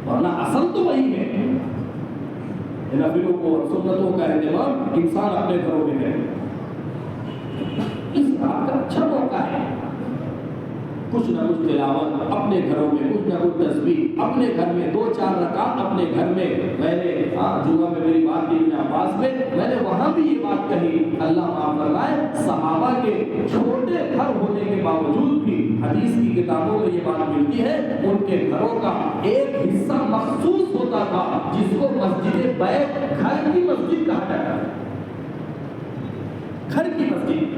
ورنہ اصل تو وہی ہے، نفلوں کو اور سنتوں کا اہتمام انسان اپنے گھروں میں کرے۔ اس بات کا اچھا موقع ہے کچھ نہ کچھ تلاوت اپنے گھروں میں، کچھ نہ کچھ تسبیح اپنے گھر میں، 2-4 رکعت اپنے گھر میں۔ میں نے جمعہ میں میری بات کی ابن عباس میں نے وہاں بھی یہ بات کہی، اللہ معاف فرمائے صحابہ کے چھوٹے گھر ہونے کے باوجود بھی حدیث کی کتابوں میں یہ بات ملتی ہے ان کے گھروں کا ایک حصہ مخصوص ہوتا تھا جس کو مسجد بیت، گھر کی مسجد کہا جاتا ہے، گھر کی مسجد۔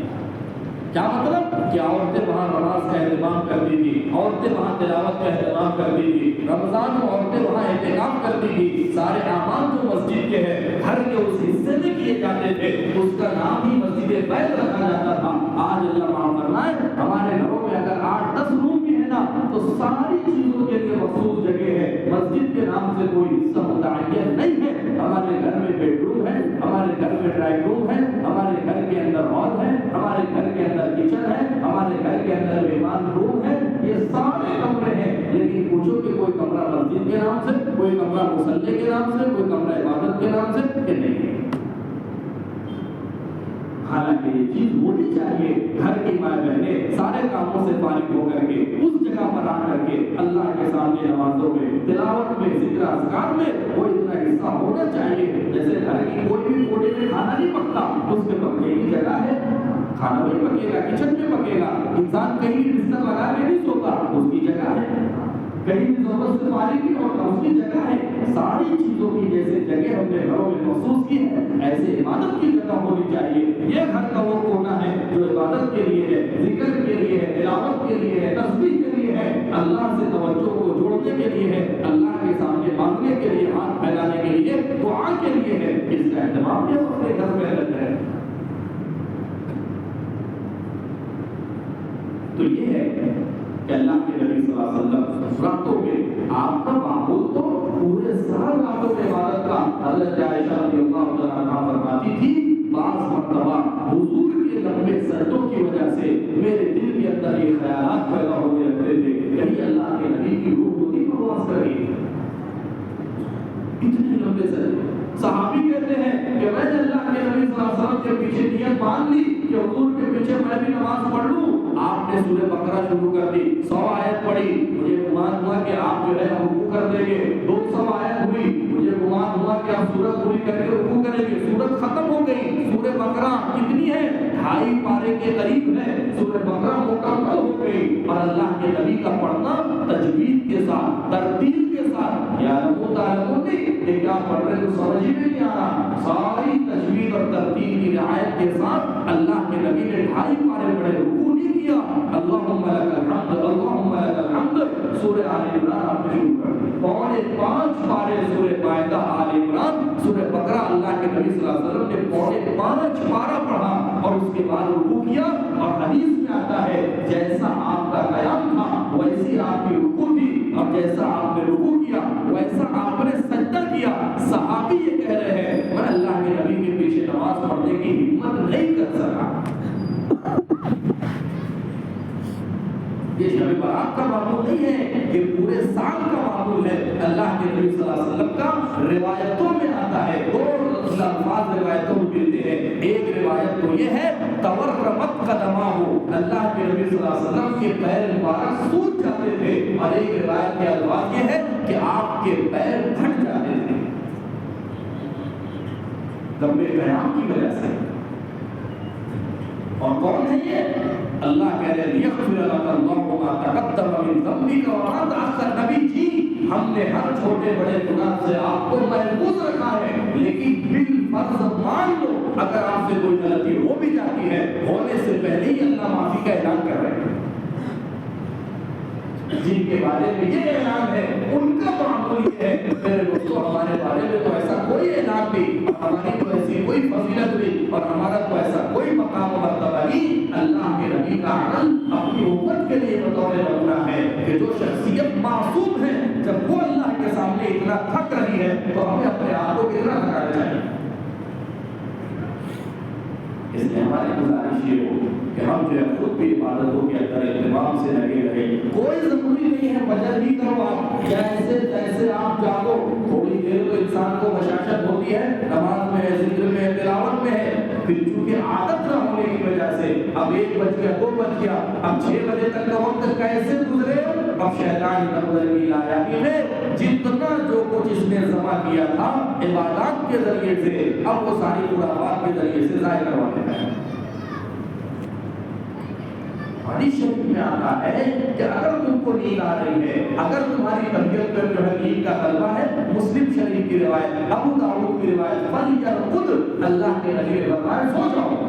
کیا مطلب کہ عورتیں وہاں نماز کا اہتمام کرتی تھی، عورتیں وہاں تلاوت کا اہتمام کرتی تھی، رمضان میں عورتیں وہاں اہتمام کرتی تھی، سارے اعمال جو مسجد کے ہیں گھر کے اس حصے میں کیے جاتے تھے، اس کا نام ہی مسجد بیت رکھا جاتا تھا۔ آج اللہ معاف فرمائے ہمارے گھروں میں اگر 8-10 روم بھی ہے نا تو ساری چیزوں کے لیے مخصوص جگہ ہے، مسجد کے نام سے کوئی حصہ متعین نہیں ہے۔ ہمارے گھر میں بیڈ روم ہے، ہمارے گھر میں ڈرائنگ روم ہے، ہمارے گھر کے اندر ہال ہے، ہمارے گھر کے اندر کچن ہے، ہمارے گھر کے اندر مہمان روم ہے، یہ سارے کمرے ہیں، لیکن پوچھو کہ کوئی کمرہ مسجد کے نام سے، کوئی کمرہ مصلی کے نام سے، کوئی کمرہ عبادت کے نام سے کہ نہیں ہے۔ حالانکہ یہ چیز ہونی چاہیے، گھر کی ماں بہنیں سارے کاموں سے فارغ ہو کر کے اس جگہ پر آ کر کے اللہ کے سامنے نمازوں میں، تلاوت میں، ذکر اذکار میں وہ اتنا حصہ ہونا چاہیے۔ جیسے گھر کی کوئی بھی کونے میں کھانا نہیں پکتا، اس کے پکنے کی جگہ ہے، کھانا نہیں پکے گا، کچن میں پکے گا، انسان کہیں بھی بستر لگا کے نہیں سوتا، اس کی جگہ ہے، کہیں بھی ضرورت سے فارغ نہیں ہوتا، اس کی جگہ ہے۔ ساری چیزوں کی جیسے جگہ ہم نے گھروں میں محسوس کی ہے ایسے عبادت کی جگہ ہونی چاہیے۔ یہ گھر کا وہ کونا ہے جو عبادت کے لیے ہے، ذکر کے لیے ہے، تلاوت کے لیے ہے، تسبیح کے لیے ہے، اللہ سے توجہ کو جوڑنے کے لیے ہے، اللہ کے سامنے مانگنے کے لیے، ہاتھ پھیلانے کے لیے، دعا کے لیے ہے۔ اس کا اہتمام بھی اپنے گھر میں الگ ہے۔ تو یہ ہے کہ اللہ کے نبی صلی اللہ علیہ وسلم راتوں میں آپ کا معمول تو پورے سال راتوں میں عبادت کا، حضرت عائشہ رضی اللہ عنہا فرماتی تھی بعض مرتبہ حضور کے لمبے سردوں کی وجہ سے میرے دل کے اندر یہ خیالات پیدا ہونے لگتے تھے کہیں اللہ کے نبی کی روح کو نہیں پرواز کری، اتنے لمبے سردے۔ صحابی کہتے ہیں کہ میں نے اللہ کے نبی صلی اللہ علیہ وسلم کے پیچھے نیت مان لی کہ حضور کے پیچھے میں بھی نماز پڑھ لوں، آپ نے سورہ بقرہ شروع کر دی، 100 آیت پڑھی، مجھے گمان ہوا کہ آپ جو ہے رکوع کر دیں گے، 200 آیت ہوئی، مجھے گمان ہوا کہ آپ سورت پوری کر کے رکوع کریں گے، سورت ختم ہو گئی، سورہ بقرہ کتنی ہے 2.5 پارے کے قریب ہے، سورہ بقرہ مکمل ہو گئی، اور اللہ کے نبی کا پڑھنا تجوید کے ساتھ، ترتیل کے ساتھ، یعلمون کیا پڑھ رہے تو سمجھ ہی نہیں آ رہا. ساری تجوید اور ترتیب کی رعایت کے ساتھ اللہ کے نبی نے 2.5 پارے پڑھے, رکوع نہیں کیا. اللہم لک الحمد اللہم لک الحمد سورہ آل عمران آپ نے شروع کر دی. 5.25 پارے سورہ مائدہ آل عمران سورہ بقرہ اللہ کے نبی صلی اللہ علیہ وسلم نے 5.25 پارہ پڑھا اور اس کے بعد رکوع کیا. اور حدیث میں آتا ہے جیسا آپ کا قیام تھا ویسی آپ کی رکوع تھی, اور جیسا آپ نے رکوع کیا ویسا آپ نے سجدہ کیا. صحابی یہ کہہ رہے ہیں میں اللہ کے نبی کے پیچھے نماز پڑھنے کی ہمت نہیں کر سکا. یہ شب برات کا معمول نہیں ہے, یہ پورے سال کا معمول ہے. اللہ کے نبی صلی اللہ علیہ وسلم کا روایتوں میں آتا ہے, 2 الفاظ روایتوں میں ملتے ہیں. ایک روایت تو یہ ہے تورمت قدماہ, اللہ کے نبی صلی اللہ علیہ وسلم کے پیر مبارک سوج جاتے تھے, اور ایک روایت کے الفاظ یہ ہے کہ آپ کے پیر پھٹ جاتے تھے دم قیام کی وجہ سے. اور کون ہے یہ؟ اللہ کہہ رہے ہیں یغفر لک اللہ ما تقدم من ذنبک وما تأخر. نبی جی ہم نے ہر چھوٹے بڑے گناہ سے آپ کو محفوظ رکھا ہے, لیکن بالفرض مان لو اگر آپ سے کوئی غلطی ہو بھی جاتی ہے, ہونے سے پہلے ہی اللہ معافی کا اعلان کر رہے ہیں. جن کے بارے میں یہ اعلان ہے ان کا معمول یہ ہے میرے دوستوں ہمارے بارے میں تو ایسا کوئی اعلان نہیں, ہماری تو ایسی کوئی فضیلت نہیں, اور ہمارا تو ایسا کوئی مقام و مرتبہ نہیں. اللہ کے نبی کا عمل اپنی امت کے لیے بطور نمونہ ہے کہ جو شخصیت معصوم ہے جب وہ اللہ کے سامنے اتنا تھک رہی ہے تو ہمیں اپنے آپ کو کتنا تھکانا چاہیے. اس لیے ہماری گزارش یہ ہو کہ ہم جو ہے خود بھی عبادتوں کے اندر اہتمام سے لگے رہے. کوئی ضروری نہیں ہے فجر بھی کرو آپ, جیسے تیسے آپ جاگو. تھوڑی دیر تو انسان کو بشاشت ہوتی ہے, نماز میں ہے, ذکر میں ہے, تلاوت میں ہے, پھر چونکہ عادت نہ ہونے کی وجہ سے اب 1 بج گیا 2 بج گیا, اب 6 بجے تک کا وقت کیسے گزرے. اب شیطان نظر کی لایابی میں جتنا جو کچھ اس نے جمع کیا تھا عبادات کے ذریعے سے اب وہ ساری خرافات کے ذریعے سے ضائع کروا دیتا ہے. حدیث شریف میں آتا ہے کہ اگر تم کو نیند آ رہی ہے, اگر تمہاری طبیعت میں جو ہے نیند کا غلبہ ہے, مسلم شریف کی روایت, ابو داؤد کی روایت, فلیرقد, اللہ کے نبی نے فرمایا سو جاؤ.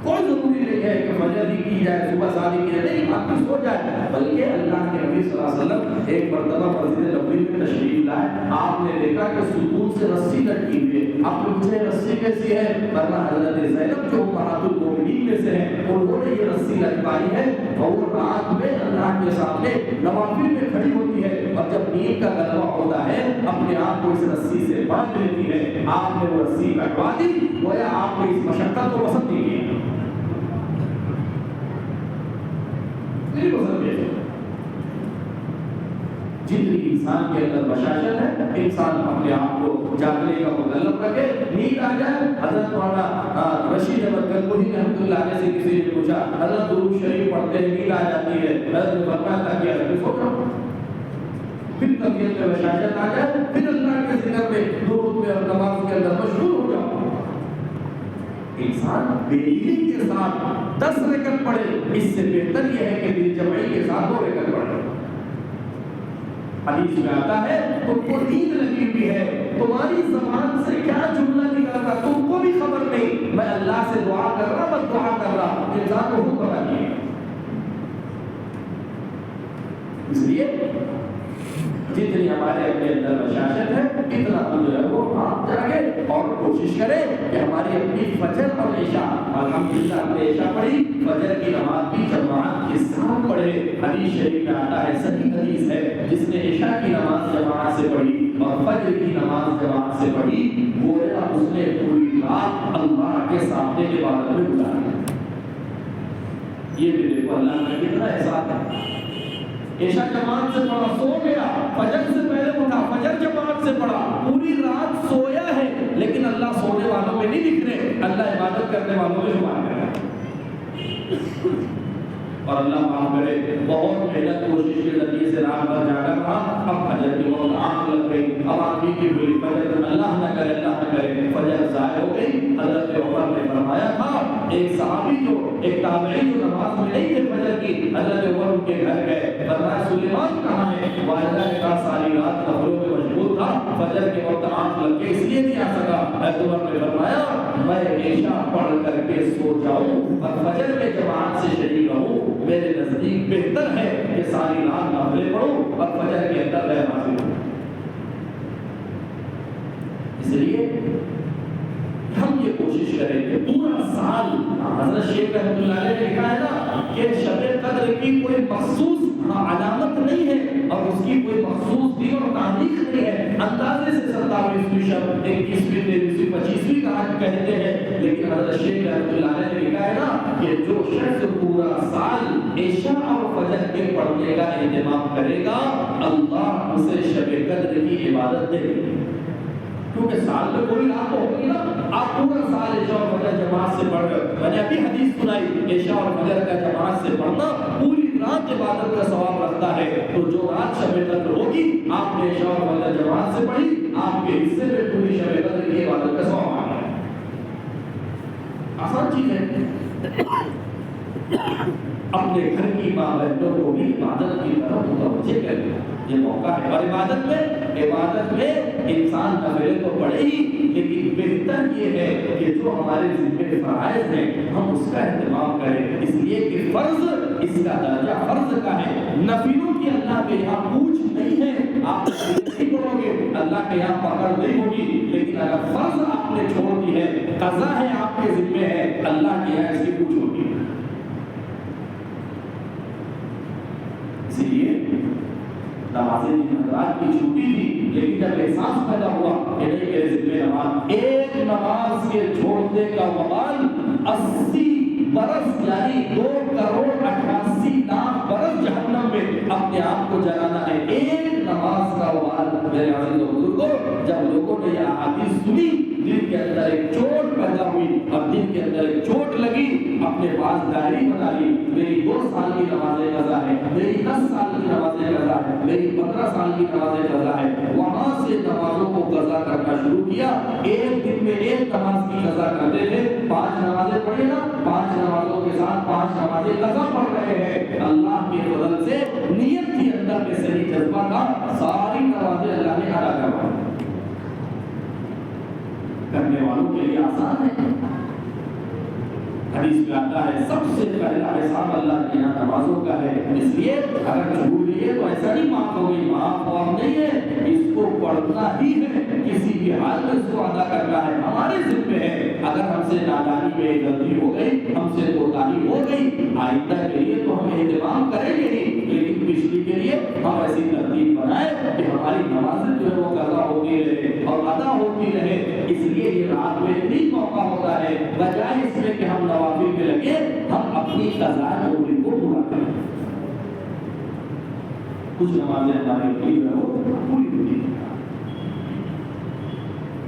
کوئی ضروری نہیں ہے کہ فجر بھی کی جائے, صبح شادی کی جائے, نہیں, آپ بھی سو جائے. بلکہ اللہ کے نبی صلی اللہ علیہ وسلم ایک مرتبہ مسجد نبوی میں تشریف لائے, آپ نے دیکھا کہ ستون سے رسی لٹکی ہوئی ہے. آپ پوچھے رسی کیسی ہے؟ فرمایا حضرت زینب جو امہات المومنین میں سے ہیں انہوں نے یہ رسی لٹکائی ہے, اور وہ رات میں اللہ کے سامنے نوافل میں کھڑی ہوتی ہے, اور جب نیند کا غلبہ ہوتا ہے اپنے آپ کو اس رسی سے باندھ لیتی ہے. آپ نے وہ رسی کٹوا دی, گویا آپ نے اس مشقت کو پسند نہیں کیا. جتنی انسان کے اندر بشاشت ہے, انسان اپنے آپ کو جاگنے کا مکلف رکھے. نیند آ جائے, حضرت مولانا رشید احمد گنگوہی رحمۃ اللہ علیہ سے کسی نے پوچھا, حضرت درود شریف پڑھتے ہیں نیند آ جاتی ہے, حضرت نے فرمایا تھا کہ ابھی سو جاؤ. پھر طبیعت میں بشاشت آ جائے, پھر اللہ کے ذکر میں درود میں اور نماز کے اندر مشغول ہو جاؤ. انسان بے دلی کے ساتھ 10 رکعت پڑھے, اس سے بہتر یہ ہے کہ دل جمعی کے ساتھ 2 رکعت پڑھے. حدیث میں آتا ہے تم کو نیند لگی ہوئی ہے, تمہاری زبان سے کیا جملہ نکل رہا تم کو بھی خبر نہیں, میں اللہ سے دعا کر رہا, بس دعا کر رہا, انسان کو خود پتا نہیں ہے. اس لیے جتنی ہمارے اپنے اندر بشاشت ہے اتنا تو جو ہے وہ آپ جاگے اور کوشش کریں کہ ہماری اپنی فجر اور عشاء, الحمدللہ ہم نے عشاء پڑھی, فجر کی نماز بھی جماعت کے ساتھ پڑھے. حدیث شریف میں آتا ہے, صحیح حدیث ہے, جس نے عشاء کی نماز جماعت سے پڑھی اور فجر کی نماز جماعت سے پڑھی, گویا اس نے پوری رات اللہ کے سامنے عبادت میں گزاری. یہ بھی دیکھو اللہ کا کتنا احسان ہے. عشاء جماعت سے پڑھا, سو گیا, فجر سے پہلے اٹھا, فجر جماعت سے پڑھا, پوری رات سویا ہے, لیکن اللہ سونے والوں میں نہیں دکھ رہے, اللہ عبادت کرنے والوں میں شمار کر رہا ہے. اور اللہ معاف کرے, بہت محنت کوشش کے ذریعے سے رات بھر جاگا رہا, اب فجر کی وقت آنکھ لگ گئی, اب آدمی کی ہوئی فجر, اللہ نہ کرے فجر ضائع ہو گئی. حضرت عمر نے فرمایا تھا, ایک صحابی جو ایک تابعی جو نماز میں نہیں تھے فجر کی, حضرت عمر ان کے گھر گئے, فرمایا سلیمان کہاں ہے؟ والدہ نے کہا ساری رات نفلوں میں فجر کے وقت آنکھ لگ کے اس لیے نہیں آ سکا، حضرت عمر نے فرمایا میں عشاء پڑھ کر کے سو جاؤں اور فجر میں جماعت سے شریک رہوں، میرے نزدیک بہتر ہے کہ ساری رات نافلے پڑھوں اور فجر کے اندر غیر حاضر ہوں۔ اس لیے ہم یہ کوشش کریں کہ پورا سال، حضرت شیخ رحمۃ اللہ علیہ نے لکھا ہے نا کہ شب قدر کی کوئی مخصوص علامت نہیں ہے اور اس کی کوئی مخصوص دن اور تاریخ نہیں ہے، اندازے سے 27ویں شب، 21ویں، 23ویں، 25ویں کا کہتے ہیں، لیکن حضرت شیخ رحمۃ اللہ علیہ نے لکھا ہے نا کہ جو شخص پورا سال عشاء اور فجر کے پڑھنے کا اہتمام کرے گا اللہ اسے شب قدر کی عبادت دے گا، کیونکہ سال میں کوئی رات ہوگی نا، آپ پورا سال عشاء اور فجر جماعت سے پڑھ رہے ہو، میں نے ابھی حدیث سنائی عشاء اور فجر کا جماعت سے پڑھنا پوری رات عبادت کا ثواب رکھتا ہے، تو جو رات شب قدر ہوگی آپ نے عشاء اور فجر جماعت سے پڑھی، آپ کے حصے میں پوری شب قدر کی عبادت کا ثواب آ گیا۔ آسان چیز ہے، اپنے گھر کی ماں بہنوں کو بھی عبادت کی طرف متوجہ کریں، یہ موقع ہے، اور عبادت میں انسان نفل تو پڑھے ہی، لیکن بہتر یہ ہے کہ جو ہمارے ذمہ فرائض ہیں ہم اس کا اہتمام کریں، اس لیے کہ فرض اس کا درجہ فرض کا ہے، نفلوں کی اللہ کے یہاں پوچھ نہیں ہے، آپ نہیں پڑھو گے اللہ کے یہاں پکڑ نہیں ہوگی، لیکن اگر فرض آپ نے چھوڑ دی ہے، قضا ہے آپ کے ذمہ ہے، اللہ کے یہاں اس کی پوچھ ہوگی۔ اسی لیے نمازیں حضرات کی چھوٹی تھی، لیکن جب احساس پیدا ہوا کہ نہیں میرے ذمہ نماز، ایک نماز کے چھوڑنے کا وبال 80 برس یعنی 2,88,00,000 برس جہنم میں اپنے آپ کو جلانا ہے، ایک نماز کا وبال۔ میرے عزیز و بزرگوں، جب لوگوں نے یہ احادیث سنی دل کے اندر ایک چوٹ پیدا ہوئی، اور دل کے اندر ایک چوٹ لگی، اپنے پاس ڈائری بنا لی، میری 2 سال کی نمازیں قضا ہے، میری 10 سال کی نمازیں قضا ہے، میری 15 سال کی نمازیں قضا ہے، وہاں سے نمازوں کو قضا کرنا شروع کیا، ایک دن میں ایک نماز کی قضا کرتے تھے، 5 نمازیں پڑھے نا، 5 نمازوں کے ساتھ 5 نمازیں قضا پڑھ رہے ہیں، اللہ کے فضل سے نیت کے اندر میں صحیح جذبہ تھا، ساری نمازیں اللہ نے ادا کروائی۔ کرنے والوں کے لیے آسان ہے، حدیث میں آتا ہے سب سے پہلا حساب اللہ کے یہاں نمازوں کا ہے، اس لیے اگر چھوٹ گئی ہے تو ایسا نہیں معاف ہو گئی، معاف نہیں ہے، اس کو پڑھنا ہی ہے، کسی بھی حال میں اس کو ادا کرنا ہے، ہمارے ذمہ ہے۔ اگر ہم سے نادانی میں غلطی ہو گئی، ہم سے کوتاہی ہو گئی، آئندہ کے لیے تو ہم اہتمام کریں گے ہی، لیکن پچھلی کے لیے ہم ایسی ترتیب بنائیں کہ ہماری نمازیں جو ہے وہ قضا ہوتی رہے اور ادا ہوتی رہے۔ اس لیے یہ رات میں اتنی موقع ہوتا ہے، بجائے اس میں کہ ہم نوافل میں لگے، ہم اپنی قضاء عمری کو پورا کریں۔ کچھ نمازیں ہماری پوری ہوتی ہیں،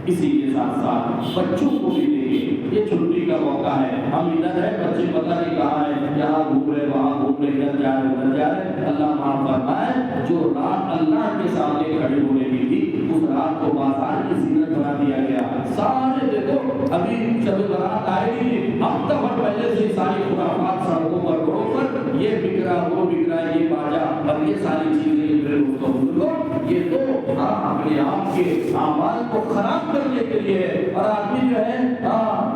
اسی کے ساتھ ساتھ بچوں کو بھی دیکھیں، یہ چھٹی کا موقع ہے، ہم ادھر ہیں، بچے پتہ نہیں کہاں ہیں، یہاں گھوم رہے وہاں گھوم رہے، ادھر جا رہے ادھر جا رہے، اللہ معاف فرمائے، جو رات اللہ کے سامنے کھڑے ہونے کی تھی اس رات کو بازار کی زینت بنا دیا گیا، سارے دیکھو ابھی شب برات آئے گی، اب تک ہم پہلے سے ساری خرافات سڑکوں پر روڈوں پر، یہ بک رہا وہ بک رہا ہے، یہ باجا اور یہ ساری چیزیں یہ تو اپنے آپ کے اعمال کو خراب کرنے کے لیے ہے، اور آدمی جو ہے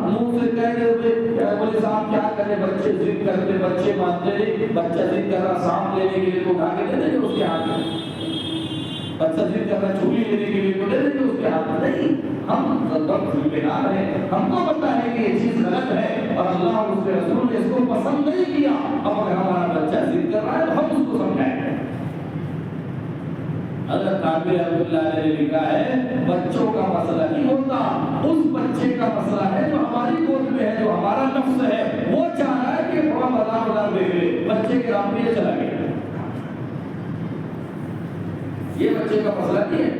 منہ سے کہہ رہے بولے صاحب کیا کرے، بچے ضد کرتے، بچے مانتے نہیں، بچہ ضد کر رہا سانپ لینے کے لیے تو اٹھا کے دے دیں گے اس کے ہاتھ میں، بچہ ضد کر رہا چھری لینے کے لیے تو دے دیں گے اس کے ہاتھ میں، نہیں، ہم ذمہ ہیں، ہم کو پتہ ہے کہ یہ چیز غلط ہے اور اللہ اور اس کے رسول نے اس کو پسند نہیں کیا، اب اگر ہمارا بچہ ضد کر رہا ہے تو ہم اس کو سمجھائیں گے۔ حضرت عامر رحمۃ اللہ علیہ نے لکھا ہے بچوں کا مسئلہ نہیں ہوتا، اس بچے کا مسئلہ ہے جو ہماری گود میں ہے، جو ہمارا نفس ہے، وہ چاہ رہا ہے کہ تھوڑا بازار دیکھ لے، بچے کے رام پہ چلا گیا، یہ بچے کا مسئلہ نہیں ہے،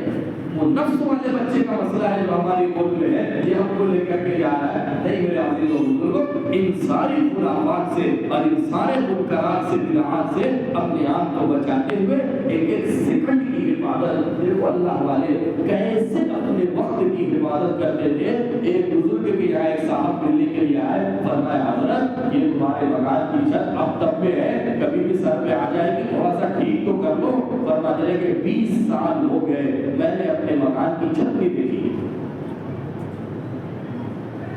وہ نفس والے بچے کا مسئلہ ہے جو ہماری گود میں ہے، یہ ہم کو لے کر کے جا رہا ہے۔ نہیں میرے عزیز و بزرگوں، ان ساری خرافات سے اور ان سارے منکرات سے، بدعات سے اپنے آپ کو بچاتے ہوئے ایک ایک سیکنڈ کی حفاظت، دیکھو اللہ والے کیسے اپنے وقت کی حفاظت کرتے تھے۔ ایک بزرگ بھی آئے، ایک صاحب ملنے کے لیے آئے، فرمایا حضرت یہ تمہارے مکان کی چھت اب تب میں ہے، کبھی بھی سر پہ آ جائے گی، تھوڑا سا ٹھیک تو کر لو۔ فرماتے ہیں کہ 20 سال ہو گئے میں نے اپنے مکان کی چھت نہیں دیکھی.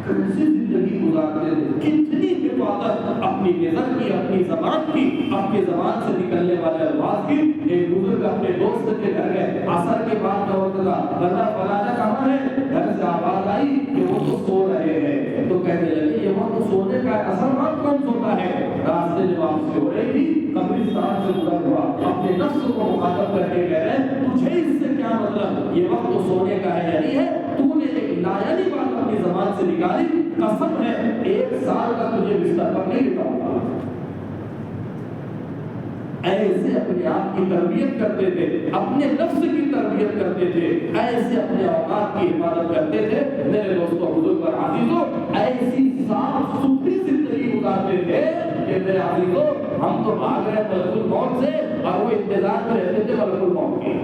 کیسی زندگی گزارتے تھے, کتنی حفاظت اپنی نظر کی, اپنی زبان کی, اپنی زبان سے نکلنے والے الفاظ کی. ایک بزرگ اپنے دوست کے گھر گئے, عصر کے بعد کا وقت تھا, بندہ فلانا کہاں ہے, گھر سے آواز آئی کہ وہ تو سو رہے ہیں. تو کہنے لگے یہ وقت سونے کا ہے, اصل وقت کون سوتا ہے. راستے میں واپسی ہو رہی تھی, قبرستان سے گزر ہوا, اپنے نفس کو مخاطب کر کے کہہ رہے تجھے اس سے کیا مطلب, یہ وقت تو سونے کا ہے یا نہیں ہے, تو نے ایک نایابی بات اپنی زبان سے نکالی, قسم ہے 1 سال کا تجھے بستر پر نہیں لٹاؤں گا. ایسے اپنے آپ کی تربیت کرتے تھے, اپنے نفس کی تربیت کرتے تھے, ایسے اپنے اوقات کی حفاظت کرتے تھے. میرے دوستوں, بزرگ اور عزیزوں, ایسی صاف ستھری زندگی گزارتے تھے کہ میرے عزیزوں ہم تو بھاگ رہے ملک الموت سے اور وہ انتظار میں رہتے تھے ملک الموت کے.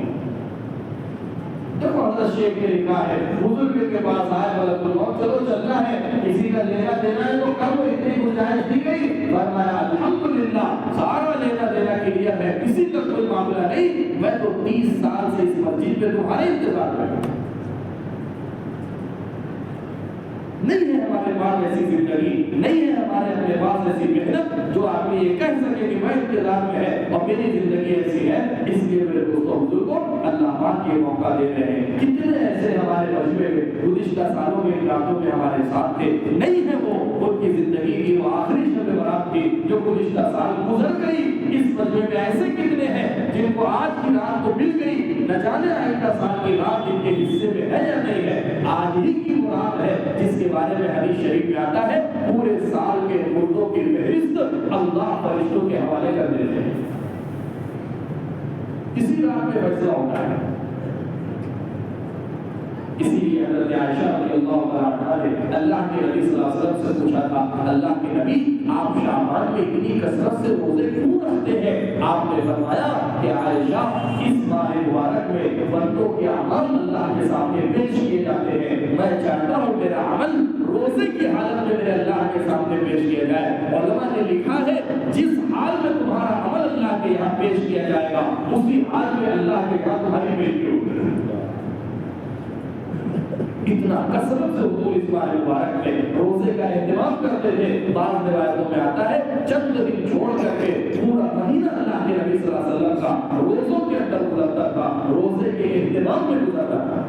دیکھو حضرت شیخ نے لکھا ہے, بزرگ کے پاس آئے ملک الموت, چلو چلنا ہے, کسی کا لینا دینا ہے تو کر لو, اتنی گنجائش دی گئی. فرمایا الحمدللہ سارا لینا دینا کلیئر ہے, کسی کا کوئی معاملہ نہیں, میں تو 30 سال سے اس مسجد میں تمہارے انتظار میں ہوں. نہیں ہے ہمارے پاس ایسی زندگی, نہیں ہے ہمارے اپنے پاس ایسی محنت جو آدمی یہ کہہ سکے کہ میں انتظار میں ہے اور میری زندگی ایسی ہے. اس لیے میرے دوستوں بزرگوں, اللہ پاک یہ موقع دے رہے ہیں. کتنے ایسے ہمارے مجموعے میں گزشتہ سالوں میں راتوں میں ہمارے ساتھ تھے, نہیں ہے وہ, ان کی زندگی کی وہ آخری شب برات تھی جو گزشتہ سال گزر گئی. اس مجموعے میں ایسے کتنے ہیں جن کو آج کی رات تو مل گئی, نہ جانے آئندہ سال کی رات ان کے حصے میں ہے یا نہیں ہے. آج ہی کی مراد ہے جس کے بارے میں حدیث شریف میں آتا ہے پورے سال کے مردوں کی فہرست اللہ فرشتوں کے حوالے کر دیتے ہیں. اسی رات میں فیصلہ ہوتا ہے. اسی لیے حضرت عائشہ رضی اللہ تعالیٰ عنہا نے اللہ کے نبی صلی اللہ علیہ وسلم سے پوچھا تھا, اللہ کے نبی آپ شعبان میں اتنی کثرت سے روزے کیوں رکھتے ہیں؟ آپ نے فرمایا کہ عائشہ اس ماہ مبارک میں بندوں کے عمل اللہ کے سامنے پیش کیے جاتے ہیں, میں چاہتا ہوں میرا عمل روزے کی حالت میں میرے اللہ کے سامنے پیش کیا جائے. علماء نے لکھا ہے جس حال میں تمہارا عمل اللہ کے یہاں پیش کیا جائے گا اسی حال میں اللہ کے یہاں تمہاری پیشی ہوگی. اتنا کثرت سے حضور اس ماہ مبارک میں روزے کا اہتمام کرتے تھے. بعض روایتوں میں آتا ہے چند دن چھوڑ کر کے پورا مہینہ اللہ کے نبی صلی اللہ علیہ وسلم کا روزوں کے اندر گزرتا تھا, روزے کے اہتمام میں گزرتا تھا.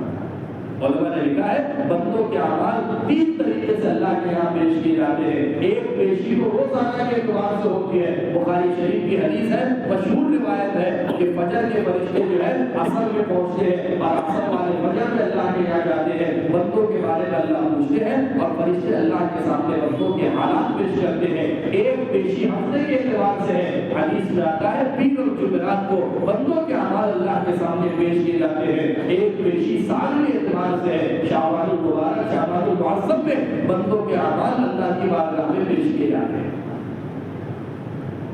علماء نے لکھا ہے بندوں کے اعمال 3 طریقے سے اللہ کے یہاں پیش کیے جاتے ہیں. ایک پیشی تو روزانہ کے اعتبار سے ہوتی ہے. بخاری شریف کی حدیث ہے, مشہور روایت ہے کہ فجر کے فرشتے جو ہے عصر میں پہنچتے ہیں اور عصر والے فجر میں اللہ کے یہاں جاتے ہیں, بندوں کے بارے میں اللہ پوچھتے ہیں اور فرشتے اللہ کے سامنے بندوں کے حالات پیش کرتے ہیں. ایک پیشی ہفتے کے اعتبار سے ہے, حدیث میں آتا ہے پیر اور جمعرات کو بندوں کے اعمال اللہ کے سامنے پیش کیے جاتے ہیں. ایک پیشی سال کے اعتبار سے شعبان المبارک شعبان المعظم میں بندوں کے اعمال اللہ کی بارگاہ میں پیش کیے جاتے ہیں.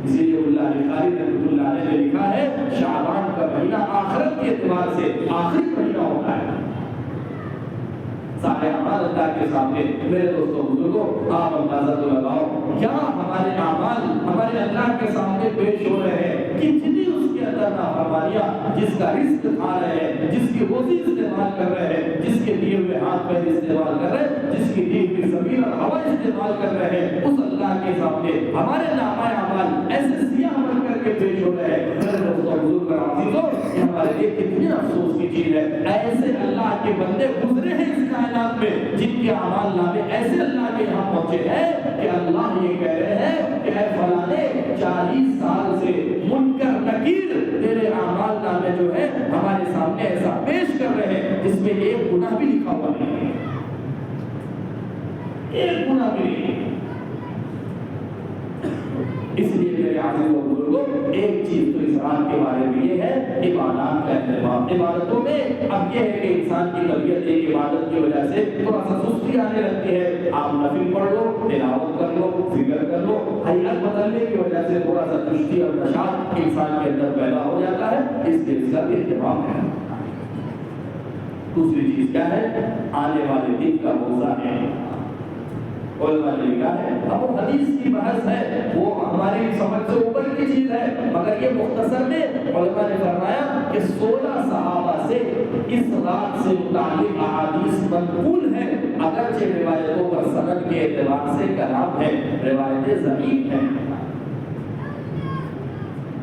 اسی لیے اللہ بخاری رحمۃ اللہ علیہ نے لکھا ہے شعبان کا مہینہ آخرت کے اعتبار سے آخری مہینہ ہوتا ہے. سارے اعمال اللہ کے سامنے. میرے دوستوں بزرگوں, آپ اندازہ تو لگاؤ کیا ہمارے اعمال ہمارے اللہ کے سامنے پیش ہو رہے ہیں, کتنی اس کے اندر نافرمانیاں, جس کا رزق کھا رہے ہیں, جس کی روزی استعمال کر رہے ہیں, جس کے دیے ہوئے ہاتھ پیر استعمال کر رہے ہیں, جس کی دی ہوئی زمین اور ہوا استعمال کر رہے ہیں, اس اللہ کے سامنے ہمارے نامہ اعمال ایسے سیاہ بن کر کے پیش ہو رہے ہیں. میرے دوستوں بزرگ اور عزیزوں, یہ ہمارے لیے کتنی افسوس کی چیز ہے. ایسے اللہ کے بندے گزرے ہیں اس کائنات میں جن کے اعمال نامے ایسے اللہ کے یہاں پہنچے ہیں کہ اللہ یہ کہہ رہے ہیں کہ اے فلانے 40 سال سے منکر نکیر تیرے اعمال نامے جو ہے ہمارے سامنے ایسا پیش کر رہے ہیں جس میں ایک گناہ بھی لکھا ہوا نہیں ہے, ایک گناہ بھی نہیں. اس لیے میرے عزیزوں بزرگوں, ایک چیز تو اس رات کے بارے میں یہ ہے عبادات کا اہتمام. عبادتوں میں اب یہ ہے کہ انسان کی طبیعت ایک عبادت کی وجہ سے تھوڑا سا سستی آنے لگتی ہے. آپ نفل پڑھ لو, تلاوت کر لو, ذکر کر لو, حیات بدلنے کی وجہ سے تھوڑا سا چستی اور نشاط انسان کے اندر پیدا ہو جاتا ہے. اس کے اس کا بھی اہتمام ہے. دوسری چیز کیا ہے, آنے والے دن کا روزہ ہے. علماء نے لکھا ہے اب وہ حدیث کی بحث ہے، وہ ہماری سمجھ سے اوپر کی چیز ہے، مگر یہ مختصر میں علماء نے فرمایا کہ 16 صحابہ سے اس رات سے متعلق احادیث منقول ہے، اگرچہ روایتوں پر سند کے اعتبار سے کلام ہے، روایتیں ضعیف ہیں۔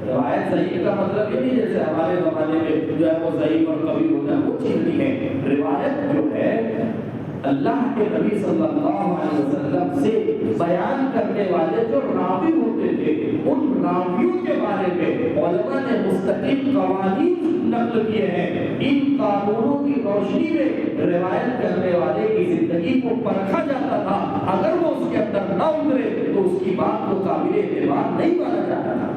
روایت ضعیف کا مطلب یہ نہیں جیسے ہمارے زمانے میں جو ہے وہ ضعیف اور کبھی ہوتا ہے، وہ چیز نہیں ہے۔ روایت جو ہے اللہ کے نبی صلی اللہ علیہ وسلم سے بیان کرنے والے جو راوی ہوتے تھے، ان راویوں کے بارے میں علماء نے مستقل قوانین نقل کیے ہیں۔ ان قانونوں کی روشنی میں روایت کرنے والے کی زندگی کو پرکھا جاتا تھا، اگر وہ اس کے اندر نہ اترے تو اس کی بات کو قابل اعتبار نہیں مانا جاتا تھا۔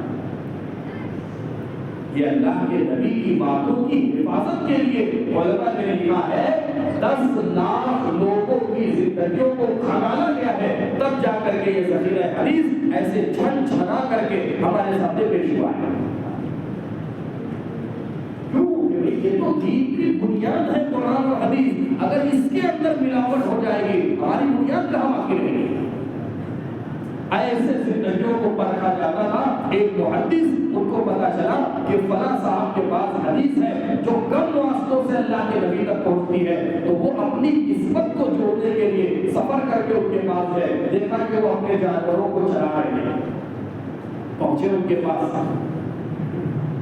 یہ اللہ کے نبی کی باتوں کی حفاظت کے لیے علماء نے لکھا ہے 10 لاکھ لوگوں کی زندگیوں کو کھنگالا گیا ہے، تب جا کر کے یہ ذخیرہ حدیث ایسے چھن چھنا کر کے ہمارے سامنے پیش ہوا ہے۔ کیوں؟ یہ تو دین کی بنیاد ہے قرآن اور حدیث، اگر اس کے اندر ملاوٹ ہو جائے گی ہماری بنیاد کہاں باقی رہے گی؟ ایسے زندگیوں کو پرکھا جاتا تھا۔ ایک محدث ان کو پتا چلا کہ فلاں صاحب کے پاس حدیث ہے جو کم واسطوں سے اللہ کے نبی تک پہنچتی ہے، تو وہ اپنی نسبت کو جوڑنے کے لیے سفر کر کے ان کے پاس گئے، دیکھا کہ وہ اپنے جانوروں کو چرا رہے ہیں، پہنچے ان کے پاس۔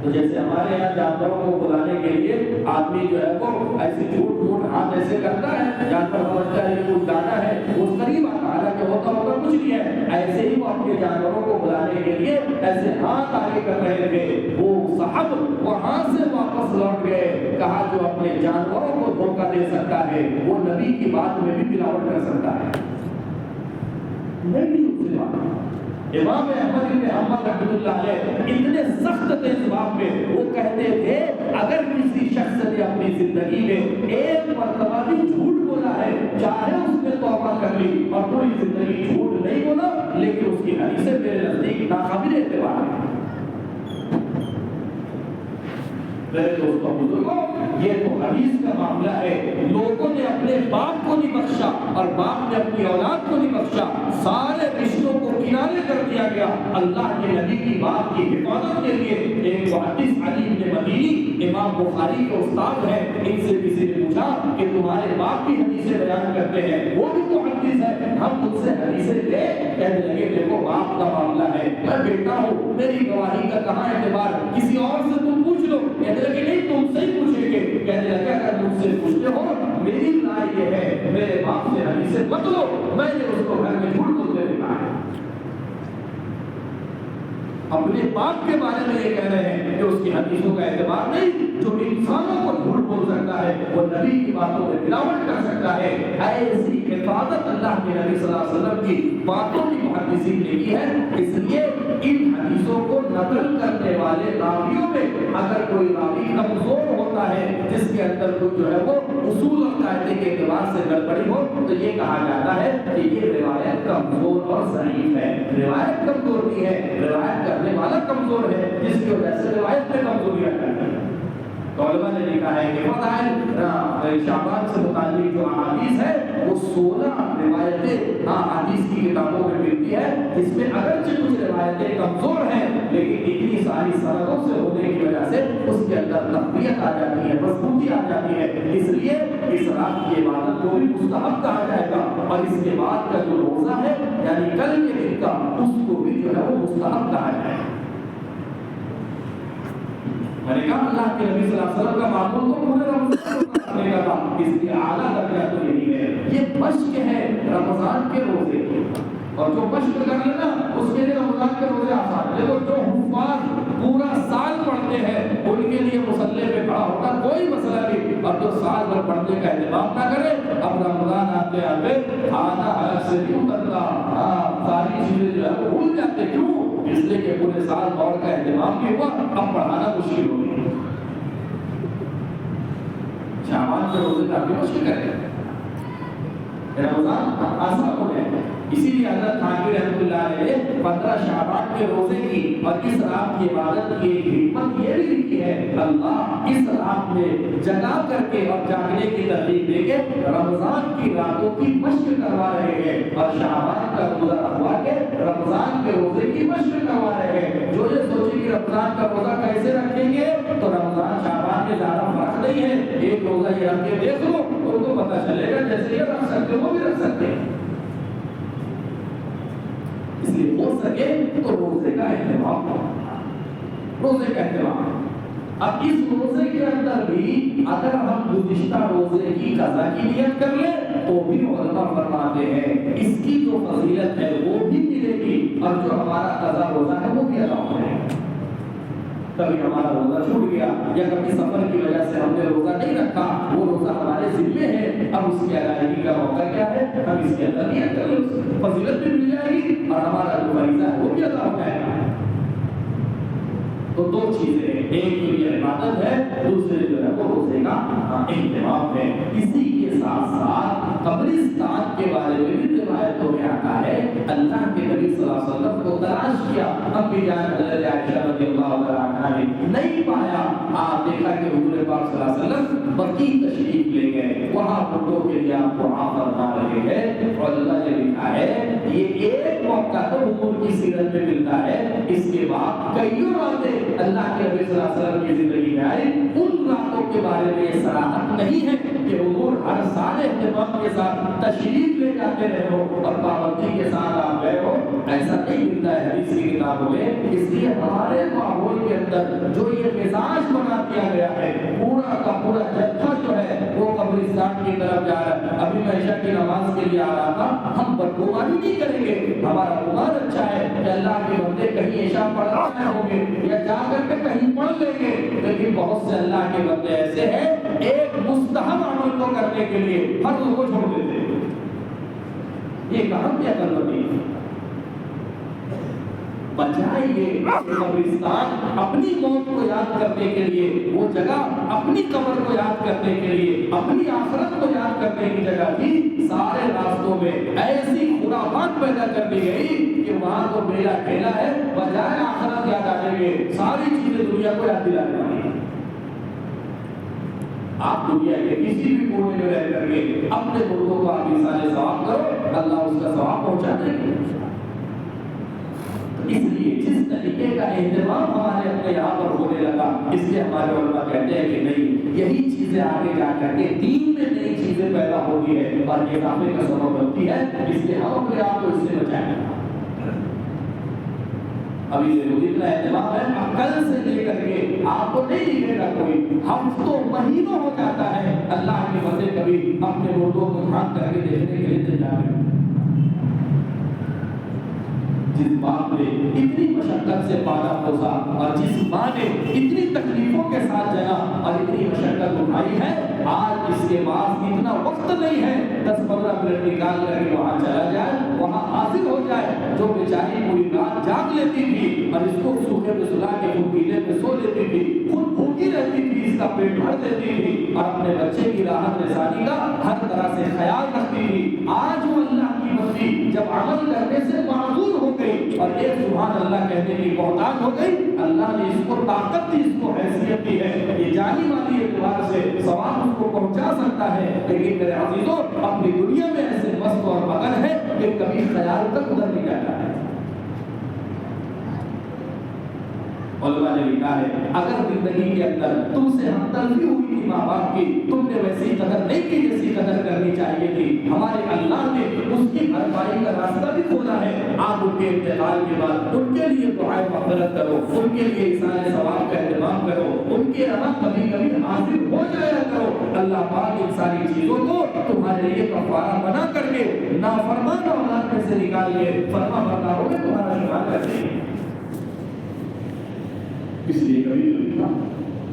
تو جیسے ہمارے یہاں جانوروں کو بلانے کے لیے آدمی جو ہے وہ ایسے جھوٹ موٹ ہاتھ ایسے کرتا ہے، جانور سمجھتا ہے کہ کچھ دانا ہے، اس قریب آتا، حالانکہ ہوتا کچھ نہیں ہے، ایسے ہی وہ اپنے جانوروں کو بلانے کے لیے ایسے ہاتھ آگے کر رہے تھے۔ وہ صاحب وہاں سے واپس لوٹ گئے، کہا جو اپنے جانوروں کو دھوکہ دے سکتا ہے وہ نبی کی بات میں بھی ملاوٹ کر سکتا ہے۔ نہیں اس سے بات امام احمد بن حنبل رحمۃ اللہ علیہ اتنے سخت تھے اس بات میں، وہ کہتے تھے اگر کسی شخص نے اپنی زندگی میں ایک مرتبہ بھی جھوٹ بولا ہے، چاہے اس نے توبہ کر لی اور پوری زندگی جھوٹ نہیں بولا، لیکن اس کی حدیثیں میرے نزدیک ناقابل اعتبار ہیں۔ میرے دوستوں بزرگوں، یہ تو حدیث کا معاملہ ہے۔ لوگوں نے اپنے باپ کو نہیں بخشا اور باپ نے اپنی اولاد کو نہیں بخشا، سارے رشتوں کو کنارے کر دیا گیا اللہ کے نبی کی بات کی حفاظت کے لیے۔ ایک محدث علی بن مدینی امام بخاری کے استاد ہیں، ان سے کسی نے پوچھا کہ تمہارے باپ کی حدیثیں بیان کرتے ہیں، وہ بھی محدث ہے، ہم ان سے حدیثیں لے؟ کہنے لگے دیکھو باپ کا معاملہ ہے، میں بیٹا ہوں، میری گواہی کا کہاں اعتبار، کسی اور سے تم پوچھ لو۔ کہنے لگے نہیں تم سے ہی پوچھیں گے۔ کہنے لگے اگر تم سے پوچھتے ہو میری رائے یہ ہے میرے باپ سے حدیثیں مت لو، میں نے اس کو گھر میں جھوٹ بولتے دیکھا ہے۔ اپنے باپ کے بارے میں یہ کہہ رہے ہیں کہ اس کی حدیثوں کا اعتبار نہیں، جو انسانوں کو جھوٹ بول سکتا ہے وہ نبی کی باتوں میں ملاوٹ کر سکتا ہے۔ ایسی حفاظت اللہ کے نبی صلی اللہ علیہ وسلم کی باتوں کی محدثین نے کی ہے، اس لیے ان حدیثوں کو نقل کرنے والے راویوں میں اگر کوئی راوی کمزور ہوتا ہے، جس کے اندر کوئی جو ہے وہ اصول اور قاعدے کے اعتبار سے گڑبڑی ہو، تو یہ کہا جاتا ہے کہ یہ روایت کمزور اور ضعیف ہے۔ روایت کمزور نہیں ہے، روایت کرنے والا کمزور ہے، جس کی وجہ سے روایت میں کمزوری آتی ہے۔ تو علماء نے لکھا ہے کہ فضائل شعبان سے متعلق جو احادیث ہے وہ 16 روایتیں حدیث کی کتابوں میں ملتی ہے، جس میں اگرچہ کچھ روایتیں کمزور ہیں لیکن اتنی ساری سندوں سے ہونے کی وجہ سے اس کے اندر تقویت آ جاتی ہے، مضبوطی آ جاتی ہے۔ اس لیے اس رات کی عبادت کو بھی مستحب کہا جائے گا، اور اس کے بعد کا جو روزہ ہے یعنی کل کے دن کا، اس کو بھی جو ہے وہ مستحب کہا جائے گا۔ میں نے کہا اللہ کے نبی صلی اللہ علیہ وسلم کا معمول تو پورے رمضان کو کرنے کا تھا، اس کی اعلیٰ درجہ تو یہی ہے۔ یہ مشق ہے رمضان کے روزے کی، اور جو مشق کر لینا اس کے لیے رمضان کے روزے آسان ہے۔ دیکھو جو حفاظ پورا سال پڑھتے ہیں ان کے لیے مصلی پہ کھڑا ہونا کوئی مسئلہ نہیں، اور جو سال بھر پڑھنے کا اہتمام نہ کرے، اب رمضان آتے آتے کھانا حلق سے نہیں اترتا، ساری چیزیں جو ہے وہ بھول جاتے۔ کیوں؟ اس لیے کہ پورے سال دور کا اہتمام بھی ہوا، اب پڑھانا مشکل ہو گئی۔ شعبان کے روزے کافی مشکل کریں، رمضان آسان ہو گئے۔ اسی لیے حضرت تھانوی رحمۃ اللہ علیہ 15 شعبان کے روزے کی اور اس رات کی عبادت کی ایک حکمت یہ بھی لکھی ہے، اللہ اس رات میں جگا کر کے اور جاگنے کی ترغیب دے کے رمضان کی راتوں کی مشق کروا رہے ہیں۔ اور شعبان کا روزہ رکھوا کے رمضان کے روزے کی مشق کروا رہے ہیں. جو یہ سوچے کہ رمضان کا روزہ کیسے رکھیں گے تو رمضان شعبان میں زیادہ فرق نہیں ہے. ایک روزہ یہ رکھ کے دیکھ لو تو ان کو پتہ چلے گا جیسے یہ رکھ سکتے وہ بھی رکھ سکتے ہیں. اس لیے ہو سکے تو روزے کا اہتمام کرو. روزے کا اہتمام. اب اس روزے کے اندر بھی اگر ہم گزشتہ روزے کی قضا کی نیت کر لیں تو بھی علماء فرماتے ہیں اس کی جو فضیلت ہے وہ بھی ملے گی اور جو ہمارا قضا روزہ ہے وہ بھی ادا ہو جائے گا. کبھی ہمارا روزہ چھوٹ گیا یا کبھی سفر کی وجہ سے ہم نے روزہ نہیں رکھا, وہ روزہ ہمارے ذمے ہے, اب اس کی ادائیگی کا موقع کیا ہے, ہم اس کے اندر نیت کر لیں, فضیلت بھی مل جائے گی اور ہمارا جو فریضہ ہے وہ بھی ادا ہو جائے گا. تو دو چیزیں ہیں, ایک تو یہ عبادت ہے, دوسرے جو ہے وہ روزے کا اہتمام ہے. اسی کے ساتھ ساتھ قبرستان کے بارے میں بھی روایتوں میں آتا ہے اللہ کے نبی صلی اللہ علیہ وسلم کو تلاش کیا, امی جان حضرت عائشہ رضی اللہ عنہا نے نہیں پایا. آپ دیکھا کہ حضور پاک صلی اللہ علیہ وسلم بقیع تشریف لے گئے, وہاں بڑوں کے لیے آپ کو دعا فرما رہے ہیں. اور اللہ نے لکھا ہے یہ ایک موقع تو حضور کی سیرت میں ملتا ہے, اس کے بعد کئی راتیں اللہ کے نبی صلی اللہ علیہ وسلم کی زندگی میں آئی. ان راتوں کے بارے میں یہ صراحت نہیں ہے کہ حضور ہر سال اہتمام کے ساتھ تشریف لے جاتے رہے ہو اور پابندی کے ساتھ آپ گئے ہو, ایسا نہیں ملتا ہے حدیث کی کتابوں میں. اس لیے ہمارے ماحول کے اندر جو یہ مزاج بنا دیا گیا ہے, پورا کا پورا جتھا جو ہے وہ قبرستان کی طرف جا رہا ہے. ابھی میں عشاء کی نماز کے لیے آ رہا تھا, ہم بدگمانی نہیں کریں گے, ہمارا گمان اچھا ہے کہ اللہ کے بندے کہیں عشاء پڑھ رہے ہوں گے یا جا کر کے کہیں پڑھ لیں گے. لیکن بہت سے اللہ کے بندے ایسے ہیں ایک مستحب عمل کو کرنے کے لیے فرض کو چھوڑ دیتے ہیں. یہ کہاں کیا کرنا بجائے یہ قبرستان اپنی موت کو یاد کرنے کے لیے, وہ جگہ اپنی قبر کو یاد کرنے کے لیے, اپنی آخرت کو یاد کرنے کی جگہ تھی. سارے راستوں میں ایسی خرافات پیدا کر دی گئی کہ وہاں تو میرا کھیلا ہے, بجائے آخرت یاد آنے کے ساری چیزیں دنیا کو یاد دلانے والی. آپ دنیا کے کسی بھی کونے میں رہ کر کے اپنے مردوں کو آپ انسان ثواب کرو, اللہ اس کا ثواب پہنچا دے گا. اس لیے جس طریقے کا اہتمام ہمارے اپنے یہاں پر ہونے لگا, اس لیے ہمارے علماء کہتے ہیں کہ نہیں, یہی چیزیں آگے جا کر کے دین میں نئی چیزیں پیدا ہوتی ہے اور اضافے کا سبب بنتی ہے. اس لیے ہم اپنے آپ کو اس سے بچائیں. ابھی اتنا اہتمام ہے, اب کل سے لے کر کے آپ کو نہیں دکھے گا کوئی, ہفتوں مہینوں ہو جاتا ہے اللہ کے بندے کبھی اپنے مردوں کو دھیان کر کے دیکھنے کے لیے تیار ہے. جس باپ نے اتنی مشقت سے پالا پوسا اور جس ماں نے اتنی تکلیفوں کے ساتھ جگہ اور اتنی مشقت اٹھائی ہے, آج اس کے پاس اتنا وقت نہیں ہے 10-15 منٹ نکال کر کے وہاں چلا جائے, وہاں حاضر ہو جائے. جو بیچاری پوری رات جاگ لیتی تھی اور اس کو سوکھے پہ سلا کے خود پیلے پہ سو لیتی تھی, خود بھوکی رہتی تھی, اس کا پیٹ بھر دیتی تھی اور اپنے بچے کی راحت رسانی کا ہر طرح سے خیال رکھتی تھی. آج وہ اللہ کی بندی جب عمل کرنے سے معذور ہو گئی اور ایک سبحان اللہ کہنے کی محتاج ہو گئی, اللہ نے اس کو طاقت دی, اس کو حیثیت دی ہے. یہ جانی والی اعتبار سے ثواب اس کو پہنچا سکتا ہے, لیکن میرے عزیزوں اپنی دنیا میں ایسے مست اور مگن ہے کہ کبھی خیال تک ادھر نہیں جاتا ہے. علماء نے لکھا ہے اگر زندگی کے اندر تم سے ہمدردی ہوئی تھی ماں باپ کی, تم نے ویسی قدر نہیں کی جیسی قدر کرنی چاہیے تھی. ہمارے اللہ نے اس کی بھرپائی کا راستہ بھی کھولا ہے. آپ ان کے انتقال کے بعد ان کے لیے دعائیں مغفرت کرو, ان کے لیے احسان ثواب کا اہتمام کرو, ان کے یہاں کبھی کبھی حاضر ہو جایا کرو. اللہ پاک ان ساری چیزوں کو تمہارے لیے کفارہ بنا کر کے نافرمان اولاد میں سے نکال لیے, فرما برداروں میں تمہارا شمار کر دیں. اس لیے کبھی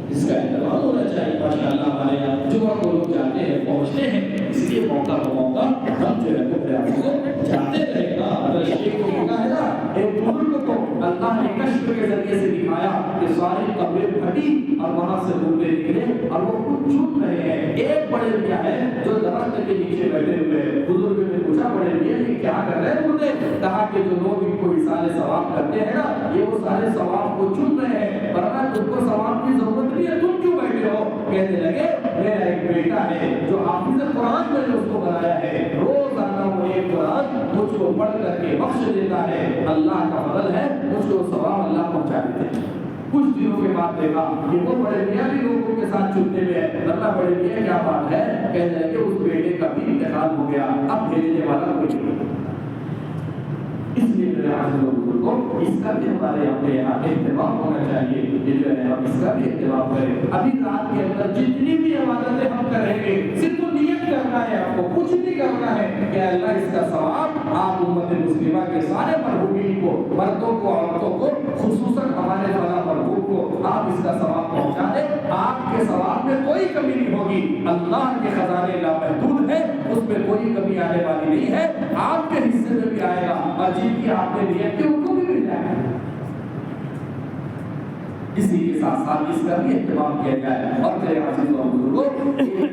اس کا اہتمام ہونا چاہیے. ماشاءاللہ ہمارے یہاں جمعہ کو لوگ جاتے ہیں, پہنچتے ہیں, اس لیے موقع پر موقع ہم جو ہے وہ پریاس کو جاتے رہے گا. اگر شیخ کو لکھا ہے نا, ایک بزرگ کو اللہ نے کشف کے ذریعے سے دکھایا کہ ساری قبریں پھٹی اور وہاں سے مردے نکلے اور وہ کچھ چن رہے ہیں. ایک بڑے کیا ہے جو درخت کے نیچے بیٹھے ہوئے ہیں, بزرگ نے پوچھا بڑے یہ کیا کر رہے ہیں مردے؟ کہا کہ جو لوگ ان کو احسان ثواب کرتے ہیں نا, یہ وہ سارے ثواب کو چن رہے ہیں, ورنہ تم کو ثواب کی ضرورت نہیں ہے, تم کیوں بیٹھے ہو؟ کہنے لگے میرا ایک بیٹا ہے جو حافظ قرآن میں نے اس کو بنایا ہے, روزانہ وہ ایک قرآن پڑھ کر کے بخش دیتا ہے، اللہ کا فضل ہے، اس کو ثواب اللہ پہنچا دیتے ہیں۔ کچھ دنوں کے بعد دیکھا کہ وہ بڑے میاں بھی لوگوں کے ساتھ چلتے ہوئے اللہ بڑے میاں کیا بات ہے، کہتے ہیں کہ اس بیٹے کا بھی انتقال ہو گیا، اب بھیجنے والا کوئی نہیں۔ اس لیے میرے عزیز و بزرگوں اس کا بھی ہمارے اپنے یہاں اہتمام ہونا چاہیے، یہ جو ہے ہم اس کا بھی اہتمام کریں۔ ابھی رات کے اندر جتنی بھی عبادتیں ہم کریں گے صرف نیت کرنا ہے، آپ کو کچھ نہیں کرنا ہے کہ اللہ اس کا ثواب آپ امت مسلمہ کے سارے مرحومین کو، مردوں کو، عورتوں کو، خصوصاً ہمارے فلاں مرحوم کو آپ اس کا ثواب پہنچا دیں۔ آپ کے ثواب میں کوئی کمی نہیں ہوگی، اللہ کے خزانے لامحدود ہیں، اس میں کوئی کمی آنے والی نہیں ہے، آپ کے حصے میں بھی آئے گا اور جن کی آپ نے نیت کی ان کو بھی مل جائے گا۔ اسی کے ساتھ ساتھ اس کا بھی اہتمام کیا جائے۔ اور میرے عزیز و بزرگوں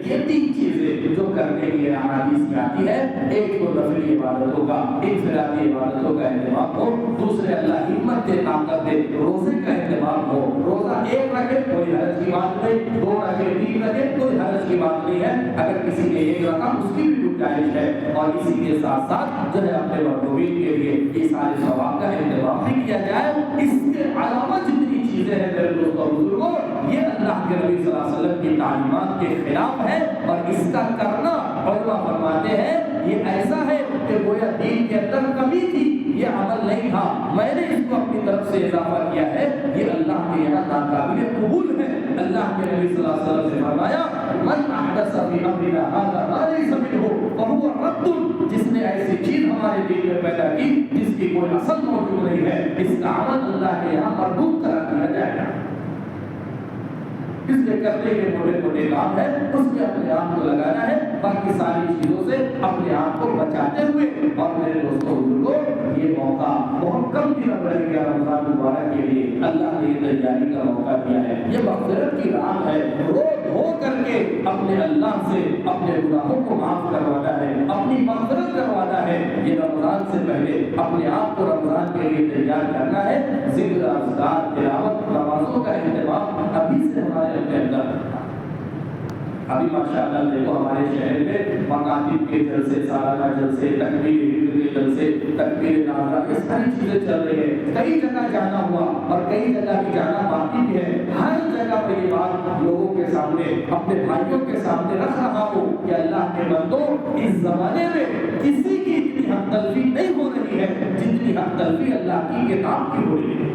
یہ تین چیزیں جو کرنے کی احادیث میں آتی ہے، ایک تو نفلی عبادتوں کا، انفرادی عبادتوں کا اہتمام ہو، دوسرے اللہ ہمت دے، طاقت دے، روزے کا اہتمام ہو۔ روزہ ایک رکھے کوئی حرج کی بات نہیں، دو رکھے، تین رکھے کوئی حرج کی بات نہیں ہے، اگر کسی نے ایک رکھا اس کی بھی گنجائش ہے۔ اور اسی کے ساتھ ساتھ جو ہے اپنے مرحومین کے لیے یہ سارے ثواب کا اہتمام بھی کیا جائے۔ اس کے علاوہ جتنی چیزیں ہیں میرے دوستوں اور بزرگوں، یہ اللہ کے نبی صلی اللہ علیہ وسلم کی تعلیمات کے خلاف ہے، اور اس کا کرنا علماء فرماتے ہیں یہ ایسا ہے کہ گویا دین کے اندر کمی تھی، یہ عمل نہیں تھا، میں نے اس کو اپنی طرف سے اضافہ کیا ہے، یہ اللہ کے یہاں ناقابل قبول ہے۔ اللہ کے نبی صلی اللہ علیہ وسلم نے فرمایا من احدث فی امرنا ھذا ما لیس منہ فہو رد، جس نے ایسی چیز ہمارے دین میں پیدا کی جس کی کوئی اصل موجود نہیں ہے، اس کا عمل اللہ کے یہاں مردود قرار دیا جائے گا۔ اس لیے کرنے کے موٹے موٹے کام ہے، اس میں اپنے آپ کو لگانا ہے، باقی ساری چیزوں سے اپنے آپ کو بچاتے ہوئے۔ اور میرے دوستوں بزرگوں یہ موقع بہت کم دن رہ گیا رمضان مبارک کے لیے، اللہ نے یہ تیاری کا موقع دیا ہے، یہ مغفرت کی رات ہے، رو دھو کر کے اپنے اللہ سے اپنے گناہوں کو معاف کروانا ہے، اپنی مغفرت کروانا ہے۔ یہ رمضان سے پہلے اپنے آپ کو رمضان کے لیے تیار کرنا ہے، ذکر، اذکار، تلاوت، نمازوں کا اہتمام ابھی سے ہمارے اپنے اندر۔ ابھی ماشاءاللہ دیکھو ہمارے شہر میں مکاتب کے جلسے، سالانہ جلسے، تکبیر کے جلسے، تکبیر ناظرہ، یہ ساری چیزیں چل رہی ہیں۔ کئی جگہ جانا ہوا اور کئی جگہ بھی جانا باقی بھی ہے۔ ہر جگہ پہ یہ بات لوگوں کے سامنے، اپنے بھائیوں کے سامنے رکھ رہا ہوں کہ اللہ کے بندوں اس زمانے میں کسی کی اتنی حق تلفی نہیں ہو رہی ہے جتنی حق تلفی اللہ کی کتاب کی ہو رہی ہے۔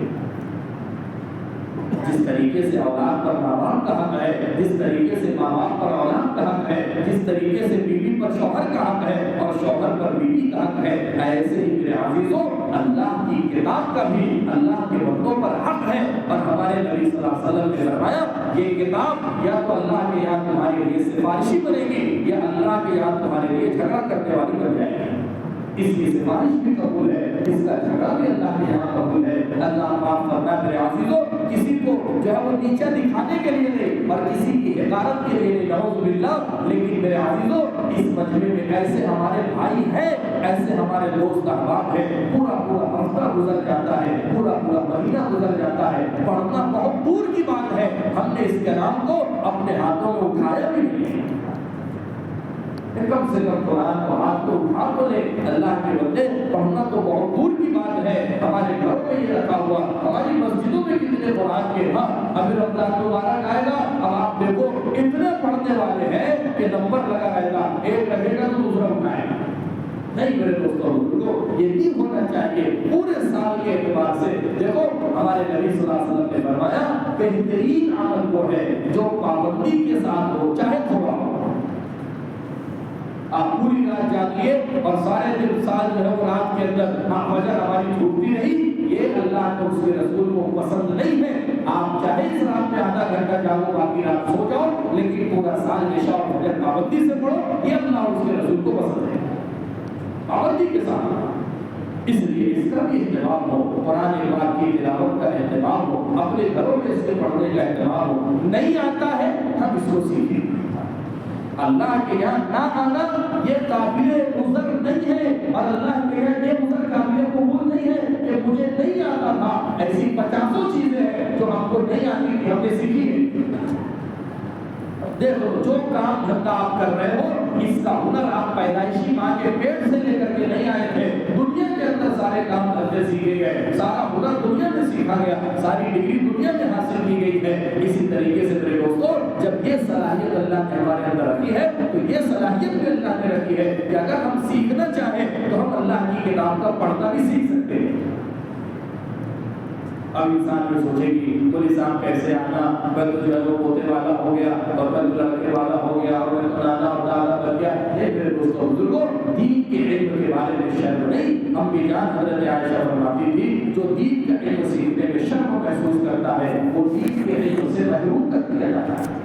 جس طریقے سے اولاد پر ماں باپ کا حق ہے، جس طریقے سے ماں باپ پر اولاد کا حق ہے، جس طریقے سے بیوی پر شوہر کا حق ہے اور شوہر پر بیوی کا حق ہے، ایسے ہی میرے عزیزوں اللہ کی کتاب کا بھی اللہ کے بندوں پر حق ہے۔ اور ہمارے نبی صلی اللہ علیہ وسلم نے فرمایا یہ کتاب یا تو اللہ کے یہاں تمہارے لیے سفارشی بنے گی یا اللہ کے یہاں تمہارے لیے جھگڑا کرنے والی بن جائے گی۔ اس کی سفارش بھی قبول ہے، اس کا جھگڑا بھی اللہ کے یہاں قبول ہے۔ اللہ معاف فرمائے میرے عزیزوں، کسی کو جو ہے وہ نیچا دکھانے کے لیے نہیں اور کسی کی حقارت کے لیے نہیں، نعوذ باللہ، لیکن میرے عزیزوں اس مجمع میں ایسے ہمارے بھائی ہیں، ایسے ہمارے دوست احباب ہیں، پورا ہفتہ گزر جاتا ہے، پورا مہینہ گزر جاتا ہے، پڑھنا بہت دور کی بات ہے، ہم نے اس کلام کو اپنے ہاتھوں میں اٹھایا بھی نہیں۔ کم سے کم قرآن کو ہاتھ کو اٹھا تو لے، اللہ کے بندے پڑھنا تو بہت دور کی بات ہے، ہمارے گھروں میں یہ رکھا ہوا، ہماری مسجدوں میں کتنے قرآن کے ہاں ابھی رمضان مبارک آئے گا، اب آپ دیکھو اتنے پڑھنے والے ہیں کہ نمبر لگا رہے گا، ایک رہے گا تو دوسرا اٹھائے گا۔ نہیں میرے دوستوں بزرگوں یہ نہیں ہونا چاہیے۔ پورے سال کے اعتبار سے دیکھو ہمارے نبی صلی اللہ علیہ وسلم نے فرمایا بہترین عمل وہ ہے جو پابندی کے ساتھ ہو، چاہے تھوڑا ہو۔ آپ پوری رات جاگیے اور سارے دن سال جو ہے وہ رات کے اندر وجہ ہماری چھوٹتی نہیں، یہ اللہ کو اس کے رسول کو پسند نہیں ہے۔ آپ چاہے اس رات میں آدھا گھنٹہ جاگو باقی رات سو جاؤ، لیکن پورا سال عشاء اور فجر پابندی سے پڑھو، یہ اللہ اور اس کے رسول کو پسند ہے، پابندی کے ساتھ۔ اس لیے اس کا بھی اہتمام ہو، قرآن پاک کی تلاوت کا اہتمام ہو، اپنے گھروں میں اس کے پڑھنے کا اہتمام ہو۔ نہیں آتا ہے ہم اس کو سیکھیں، اللہ کے یہاں نہ آنا یہ قابل عذر نہیں ہے، اور اللہ کے یہاں یہ عذر قابل قبول نہیں ہے کہ مجھے نہیں آتا تھا۔ ایسی 50 چیزیں ہیں جو ہم کو نہیں آتی تھی، ہم نے سیکھی ہے۔ دیکھو جو کام دھندا آپ کر رہے ہو اس کا ہنر آپ پیدائشی ماں کے پیٹ سے لے کر کے نہیں آئے تھے، دنیا کے اندر سارے کام دھندے سیکھے گئے، سارا ہنر دنیا میں سیکھا گیا، ساری ڈگری دنیا میں حاصل کی گئی ہے۔ اسی طریقے سے میرے دوستوں جب یہ صلاحیت اللہ نے ہمارے اندر رکھی ہے تو یہ صلاحیت بھی اللہ نے رکھی ہے کہ اگر ہم سیکھنا چاہیں تو ہم اللہ کی کتاب کا پڑھنا بھی سیکھ سکتے ہیں۔ اب انسان میں سوچے گی تو نظام کیسے آنا، میں تو جو ہے وہ پوتے والا ہو گیا اور میں تو لڑکے والا ہو گیا اور میں تو نانا اور دادا بن گیا۔ یہ میرے دوستوں بزرگوں دین کے علم کے بارے میں شرم نہیں، امی جان حضرت عائشہ فرماتی تھی جو دین کا علم سیکھنے میں شرم محسوس کرتا ہے وہ دین کے علم سے محروم کر دیا جاتا ہے۔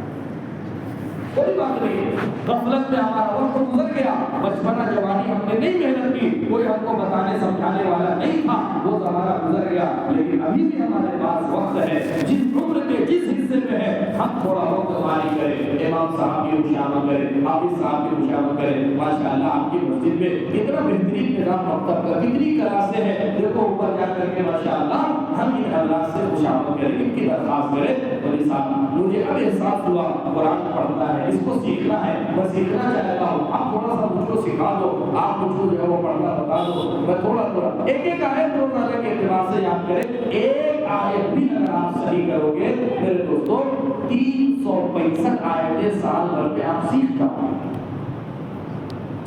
کوئی بات نہیں، غفلت میں ہمارا وقت گزر گیا، بچپنا جوانی ہم نے نہیں محنت کی، کوئی ہم کو بتانے سمجھانے والا نہیں تھا، وہ زمانہ گزر گیا، لیکن ابھی بھی ہمارے پاس وقت ہے، جس عمر کے جس حصے میں ہے ہم تھوڑا وقت فارغ کریں، امام صاحب کی خوشامد کریں، حافظ صاحب کی خوشامد کریں۔ ماشاءاللہ آپ کی مسجد میں کتنا بہترین نظام مکتب کا، کتنی کلاسیں ہیں، دیکھو اوپر جا کر کے ماشاءاللہ ہم ان حضرات سے خوشامد کریں، ان کی درخواست کریں۔ اور صاحب مجھے اب احساس ہوا قرآن پڑھتا ہے، اس کو سیکھنا ہے، میں سیکھنا چاہتا ہوں، آپ تھوڑا سا مجھ کو سکھا دو، آپ مجھ کو جو ہے وہ پڑھنا بتا دو، میں تھوڑا ایک آیت روزانہ کے اعتبار سے یاد کریں، ایک آیت بھی اگر آپ صحیح کرو گے میرے دوستوں 365 آیتیں سال بھر میں آپ سیکھ جاؤ گے۔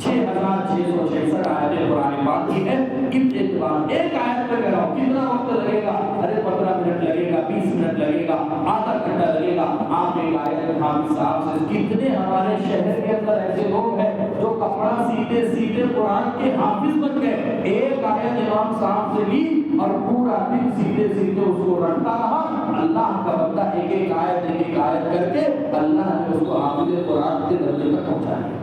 6666 آیتیں قرآن پاک کی ہے، ان اعتبار ایک آیت پہ کہہ رہا ہوں کتنا وقت لگے گا، ارے 15 منٹ لگے گا، 20 منٹ لگے گا، آدھا گھنٹہ لگے گا۔ آپ ایک آیت حافظ صاحب سے، کتنے ہمارے شہر کے اندر ایسے لوگ ہیں جو کپڑا سیتے سیتے قرآن کے حافظ بن گئے، ایک آیت امام صاحب سے لی اور پورا دن سیتے سیتے اس کو رٹتا رہا، اللہ کا بندہ ایک ایک آیت کر کے اللہ نے اس کو حافظ قرآن کے درجے تک پہنچایا۔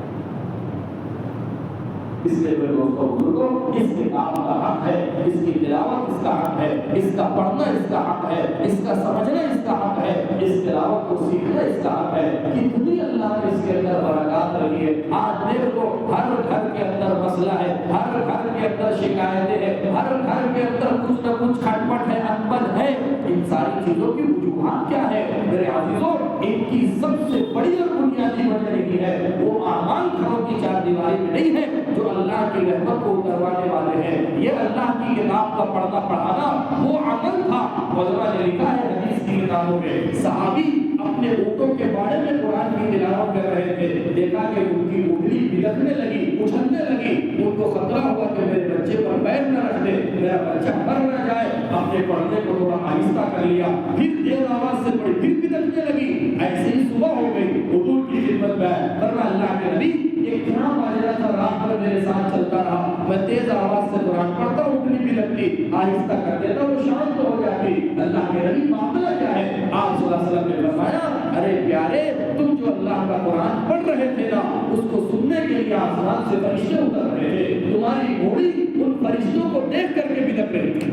اس لیے میرے دوستوں بزرگوں اس کتاب کا حق ہے، اس کی تلاوت اس کا حق ہے، اس کا پڑھنا اس کا حق ہے، اس کا سمجھنا اس کا حق ہے، اس تلاوت کو سیکھنا اس کا حق ہے۔ کتنی اللہ نے اس کے اندر برکات رکھی ہے۔ آج دیکھ لو ہر گھر کے اندر مسئلہ ہے، ہر گھر کے اندر شکایتیں ہیں، ہر گھر کے اندر کچھ نہ کچھ کھٹپٹ ہے، انبن ہے۔ ان ساری چیزوں کی وجوہات کیا ہے میرے عزیزوں؟ ان کی سب سے بڑی اور بنیادی وجہ یہ ہے وہ اعمال گھروں کی چار دیواری میں نہیں ہے جو اللہ کی رحمت کو اتروانے والے ہیں۔ یہ اللہ کی کتاب کا پڑھنا پڑھانا وہ عمل تھا۔ علماء نے لکھا ہے حدیث کی کتابوں میں، صحابی اپنے اونٹوں کے باڑے میں قرآن کی تلاوت کر رہے تھے، دیکھا کہ ان کی اونگلی بلکنے لگی، اچھلنے لگی، ان کو خطرہ ہوا کہ میرے بچے پر پیر نہ رکھ دے، میرا بچہ مر نہ جائے، اپنے پڑھنے کو تھوڑا آہستہ کر لیا، پھر تیز آواز سے پڑھی، پھر بلکنے لگی۔ ایسے ہی صبح ہو گئی، حضور کی خدمت میں فرمایا اللہ کے نبی ایک کیا ماجرا تھا، رات بھر میرے ساتھ چلتا رہا، میں تیز آواز سے قرآن پڑھتا ہوں، اونگلی بھی لگتی، آہستہ کر دیتا وہ شانت ہو جاتی۔ اللہ کے نبی معاملہ کیا ہے؟ آپ صلی اللہ علیہ وسلم نے فرمایا ارے پیارے تم جو اللہ کا قرآن پڑھ رہے تھے نا اس کو سننے کے لیے آسمان سے فرشتے اتر رہے تھے، تمہاری گھوڑی ان فرشتوں کو دیکھ کر کے بھی لگ رہی تھی۔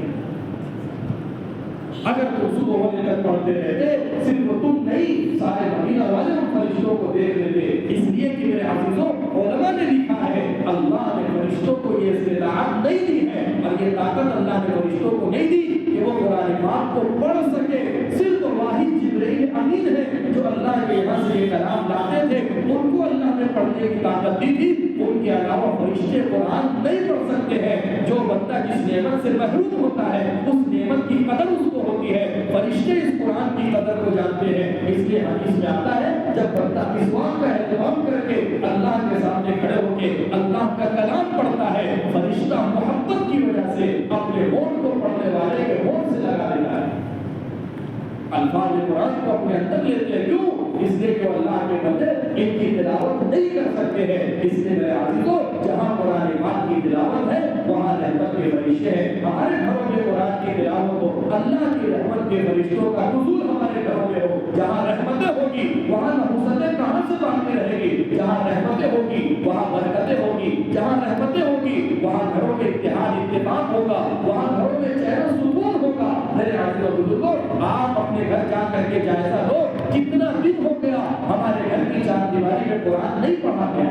اگر تم صبح ہونے تک پڑھتے رہتے صرف تم نہیں سارے مدینہ والے ان فرشتوں کو دیکھ لیتے، اس لیے کہ میرے عزیزوں علماء نے لکھا ہے اللہ نے فرشتوں کو یہ استطاعت نہیں دی ہے اور یہ طاقت اللہ نے فرشتوں کو نہیں دی کہ وہ قرآن پاک کو پڑھ سکے، صرف واحد جبرائیل امین ہے جو اللہ کے یہاں سے یہ کلام لاتے تھے، ان کو اللہ نے پڑھنے کی طاقت دی تھی، ان کے علاوہ فرشتے قرآن نہیں پڑھ سکتے ہیں۔ جو بندہ جس نعمت سے محروم ہوتا ہے اس نعمت کی قدر اس کو ہوتی ہے، فرشتے اس قرآن کی قدر کو جانتے ہیں۔ اس لیے حدیث میں آتا ہے جب بندہ مسواک کا اہتمام کر کے اللہ کے سامنے کھڑے ہو کے اللہ کا کلام پڑھتا ہے، فرشتہ محبت کی وجہ سے اپنے ہونٹ کو پڑھنے والے کے ہونٹ سے لگا دیتا ہے، الفاظ قرآن کو اپنے اندر لیتے ہیں۔ کیوں؟ اس لیے کہ اللہ کے بندے ان کی تلاوت نہیں کر سکتے ہیں۔ اس لیے میرے عزیزوں جہاں قرآن پاک کی تلاوت ہے وہاں رحمت کے فرشتے ہیں۔ ہمارے گھروں میں قرآن کی تلاوت ہو، اللہ کی رحمت کے فرشتوں کا نزول ہمارے گھروں میں ہو۔ جہاں رحمتیں ہوگی وہاں نحوستیں کہاں سے باقی رہے گی؟ جہاں رحمتیں ہوگی وہاں برکتیں ہوگی، جہاں رحمتیں ہوگی وہاں گھروں میں اتحاد اتفاق ہوگا، وہاں گھروں میں چین و سکون ہوگا۔ میرے عزیزوں بزرگوں آپ اپنے گھر جا کر کے جائزہ لو کتنا دن ہو گیا ہمارے گھر کی چار دیواری میں قرآن نہیں پڑھا گیا،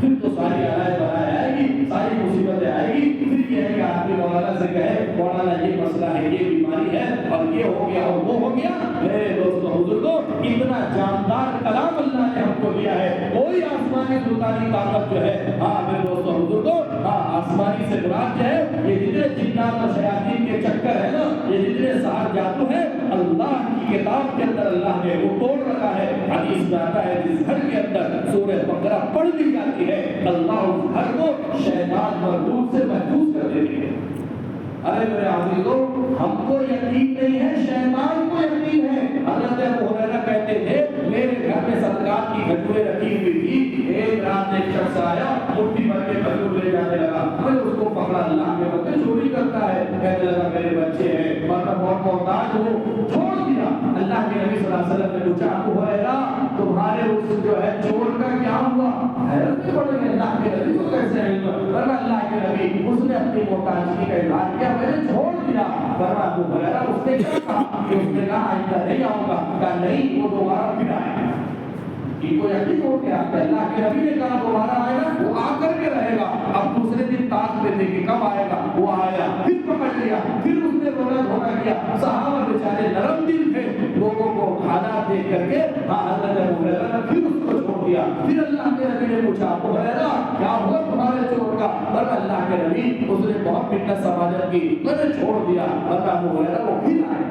پھر تو ساری آئے بنائے آئے گی ساری مصیبتیں آئے گی، پھر یہ ہے کہ آدمی مولانا سے کہے مولانا یہ مسئلہ ہے، یہ بیماری ہے اور یہ ہو گیا اور وہ ہو گیا۔ میرے دوستوں بزرگوں، اتنا جاندار کلام اللہ نے ہم کو دیا ہے، کوئی آسمانی سلطانی طاقت جو ہے، ہاں میرے دوستوں بزرگوں، ہاں آسمانی سے مراد جو ہے یہ جتنے جنات اور شیاطین کے چکر ہے نا، یہ جتنے سحر جادو ہے، اللہ کی کتاب کے اندر اللہ نے وہ توڑ رکھا ہے۔ حدیث میں آتا ہے جس گھر کے اندر سورہ بقرہ پڑھ لی جاتی ہے، اللہ اس گھر کو شیطان مردود سے محفوظ کر دیتی ہے۔ ارے میرے عزیزوں، ہم کو یقین نہیں ہے، شیطان کو یقین ہے۔ حضرت ابو ہریرہ کہتے تھے میرے گھر میں صدقات کی گھٹویں رکھی ہوئی تھی، ایک رات ایک شخص آیا مٹھی بھر کے کھجور لے جانے لگا، میں نے اس کو پکڑا، اللہ کے بندے چوری کرتا ہے، کہنے لگا میرے بچے ہیں اور میں بہت محتاج ہوں، چھوڑ دیا۔ اللہ کے نبی صلی اللہ علیہ وسلم نے پوچھا ابو ہریرہ تمہارے اس جو ہے چور کا کیا ہوا؟ حیرت میں پڑ گئے، اللہ کے نبی کو کیسے علم؟ ورنہ اللہ کے نبی اس نے اپنی محتاجگی کا اظہار کیا، میں نے چھوڑ دیا۔ ورنہ ابو ہریرہ اس نے کیا کہا کہ اس نے کہا آئندہ نہیں آؤں گا، کہا نہیں وہ دوبارہ پھر آئے۔ ان کو یقین ہو گیا کہ اللہ کے نبی نے کہا دوبارہ آئے گا، وہ آ کر کے رہے گا۔ اب دوسرے دن تاک میں تھے کہ کب آئے گا، وہ آیا، پھر پکڑ لیا، پھر اس نے رونا دھونا کیا۔ صحابہ بیچارے نرم دل تھے، لوگوں کو حالات دیکھ کر کے حضرت ابو ہریرہ نے پھر اس کو چھوڑ دیا۔ پھر اللہ کے نبی نے پوچھا ابو ہریرہ کیا ہوا تمہارے چور کا؟ ورنہ اللہ کے نبی اس نے بہت فٹنس سماجت کی، میں نے چھوڑ دیا۔ ورنہ ابو ہریرہ وہ پھر آئے۔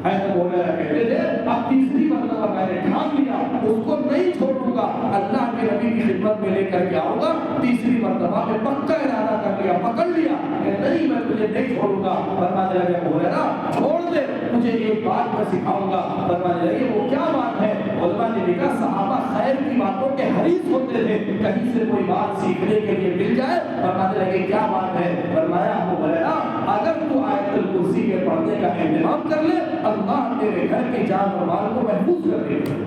ایسے ابو ہریرہ کہتے تھے اب تیسری مرتبہ میں نے ٹھان لیا اس کو نہیں چھوڑوں گا، اللہ کے نبی کی خدمت میں لے کر کے آؤں گا۔ تیسری مرتبہ میں پکا ارادہ کر لیا، پکڑ لیا کہ نہیں میں تجھے نہیں چھوڑوں گا۔ فرمانے لگے ابو ہریرہ چھوڑ دے، مجھے ایک بات میں سکھاؤں گا۔ فرمانے لگے وہ کیا بات ہے؟ علماء نے لکھا صحابہ خیر کی باتوں کے حریص ہوتے تھے، کہیں سے کوئی بات سیکھنے کے لیے مل جائے۔ فرمانے لگے کیا بات ہے؟ فرمایا ابو ہریرہ اگر تو آیت الکرسی کے پڑھنے کا اہتمام کر لے اللہ تیرے گھر کے جان اور مال کو محفوظ کر دے گا۔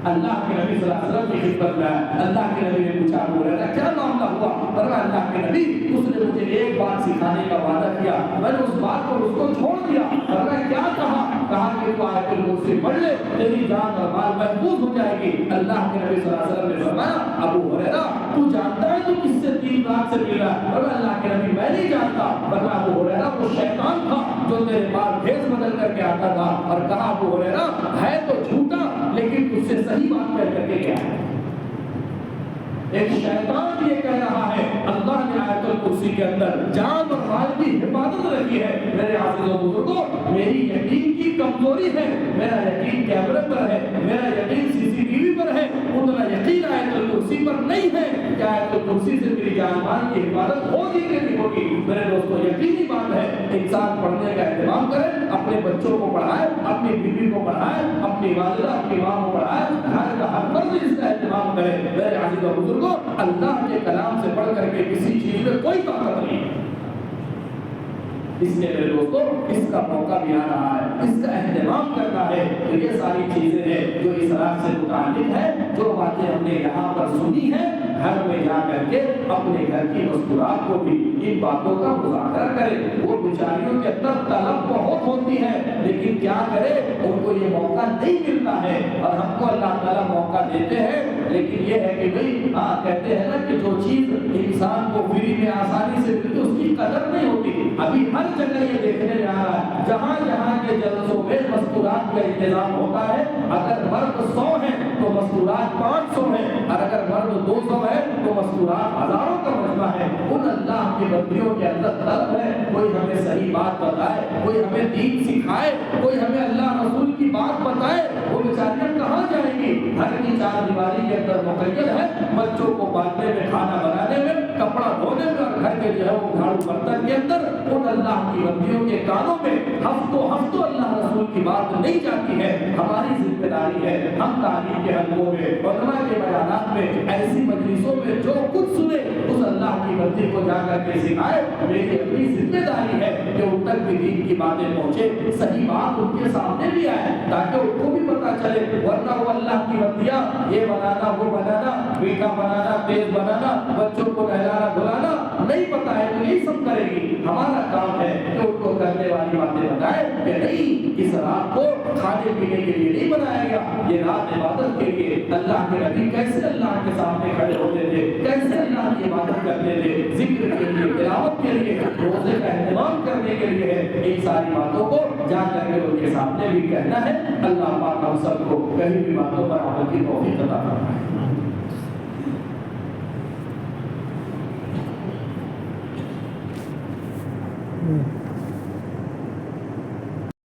اللہ کے نبی صلی اللہ علیہ وسلم کی خدمت میں آیا، اللہ کے نبی نے پوچھا ابو ہریرہ کیا معاملہ ہوا؟ فرمایا اللہ کے نبی اس نے مجھے ایک بات سکھانے کا وعدہ کیا، میں نے اس بات کو اس کو چھوڑ دیا۔ فرمایا کیا کہا؟ کہا کہ تو آیت الکرسی پڑھ لے تیری جان اور مال محفوظ ہو جائے گی۔ اللہ کے نبی صلی اللہ علیہ وسلم نے فرمایا ابو ہریرہ تو جانتا ہے تو کس سے 3 رات سے مل رہا ہے؟ فرمایا اللہ کے نبی میں نہیں جانتا۔ فرمایا ابو ہریرہ وہ شیطان تھا جو تیرے بال بھیس بدل کر کے آتا تھا۔ اور کہا ابو ہریرہ ہے تو جھوٹا لیکن تجھ سے صحیح بات کہہ کر کے کیا ہے؟ ایک شیطان یہ کہہ رہا ہے اللہ نے آیت الکرسی کے اندر جان اور مال کی حفاظت رکھی ہے۔ میرے عزیزوں بزرگوں میری یقین کی کمزوری ہے، میرا یقین کیمرے پر ہے، میرا یقین CCTV پر ہے، اتنا یقین آیت الکرسی پر نہیں ہے کہ آیت الکرسی سے میری جان مال کی حفاظت ہوگی کہ نہیں ہوگی۔ میرے دوستوں یقینی بات ہے انسان پڑھنے کا اہتمام کرے، اپنے بچوں کو پڑھائے، اپنی بیوی کو پڑھائے، اپنی والدہ اپنی ماں کو پڑھائے، گھر کا ہر فرد اس کا اہتمام کرے۔ میرے عزیزوں بزرگوں اللہ کے کلام سے پڑھ کر کے کسی چیز میں کوئی طاقت نہیں ہے۔ اس لیے میرے دوستوں اس کا موقع بھی آ رہا ہے، اس کا اہتمام کرنا ہے۔ تو یہ ساری چیزیں ہیں جو اس رات سے متعلق ہے، جو باتیں ہم نے یہاں پر سنی ہیں، گھر میں جا کر کے اپنے گھر کی مستورات کو بھی ان باتوں کا مذاکرہ کریں۔ وہ بیچاریوں کے اندر طلب بہت ہوتی ہے لیکن کیا کرے ان کو یہ موقع نہیں ملتا ہے، اور ہم کو اللہ تعالیٰ موقع دیتے ہیں لیکن یہ ہے کہ بھئی کہتے ہیں نا کہ جو چیز انسان کو فری میں آسانی سے ملتی اس کی قدر نہیں ہوتی۔ ابھی ہر جگہ یہ دیکھنے میں آ رہا ہے، جہاں جہاں کے جلسوں میں مستورات کا انتظام ہوتا ہے، اگر مرد 100 ہیں تو مستورات 500 ہیں، اور اگر مرد 200 ہے تو مستورات ہزاروں کا مجمع ہے۔ ان اللہ کی بندیوں کے اندر طلب ہے کوئی ہمیں صحیح بات بتائے، کوئی ہمیں دین سکھائے، کوئی ہمیں اللہ رسول کی بات بتائے۔ وہ بیچاریاں کہاں جائیں گی؟ گھر کی 4 دیواری کے اندر مقید ہے، بچوں کو پالنے میں، کھانا بنانے میں، کپڑا دھونے میں، اور گھر کے جو ہے وہ جھاڑو برتن کے اندر۔ ان اللہ کی بندیوں کے کانوں میں ہفتوں اللہ رسول کی بات نہیں جاتی ہے۔ ہماری ذمہ داری ہے ہم تعلیم کے حلقوں میں، علماء کے بیانات میں، ایسی مجلسوں میں جو کچھ سنے اس اللہ کی بندی کو جا کر کے سکھائے۔ میری اپنی ذمہ داری ہے کہ ان تک بھی دین کی باتیں پہنچے، صحیح بات ان کے سامنے بھی آئے تاکہ ان کو بھی پتہ چلے۔ ورنہ وہ اللہ کی بندیاں یہ بنانا وہ بنانا، میٹھا بنانا تیز بنانا، بچوں کو نہلانا دھلانا نہیں پتہ ہے تو یہی سب کرے گی۔ ہمارا کام ہے کہ ان کو کرنے والی باتیں بتائے کہ نہیں اس رات کو کھانے پینے کے لیے نہیں بنایا گیا، یہ رات عبادت کے لیے اللہ کے نبی کیسے اللہ کے سامنے کھڑے ہوتے تھے، کیسے اللہ کی عبادت کرتے تھے، ذکر کے لیے، تلاوت کے لیے، روزے کا اہتمام کرنے کے لیے ہے۔ ان ساری باتوں کو جا کر کے ان کے سامنے بھی کہنا ہے۔ اللہ پاک ہم سب کو کہیں بھی باتوں پر عمل کی توفیق عطا فرمائے۔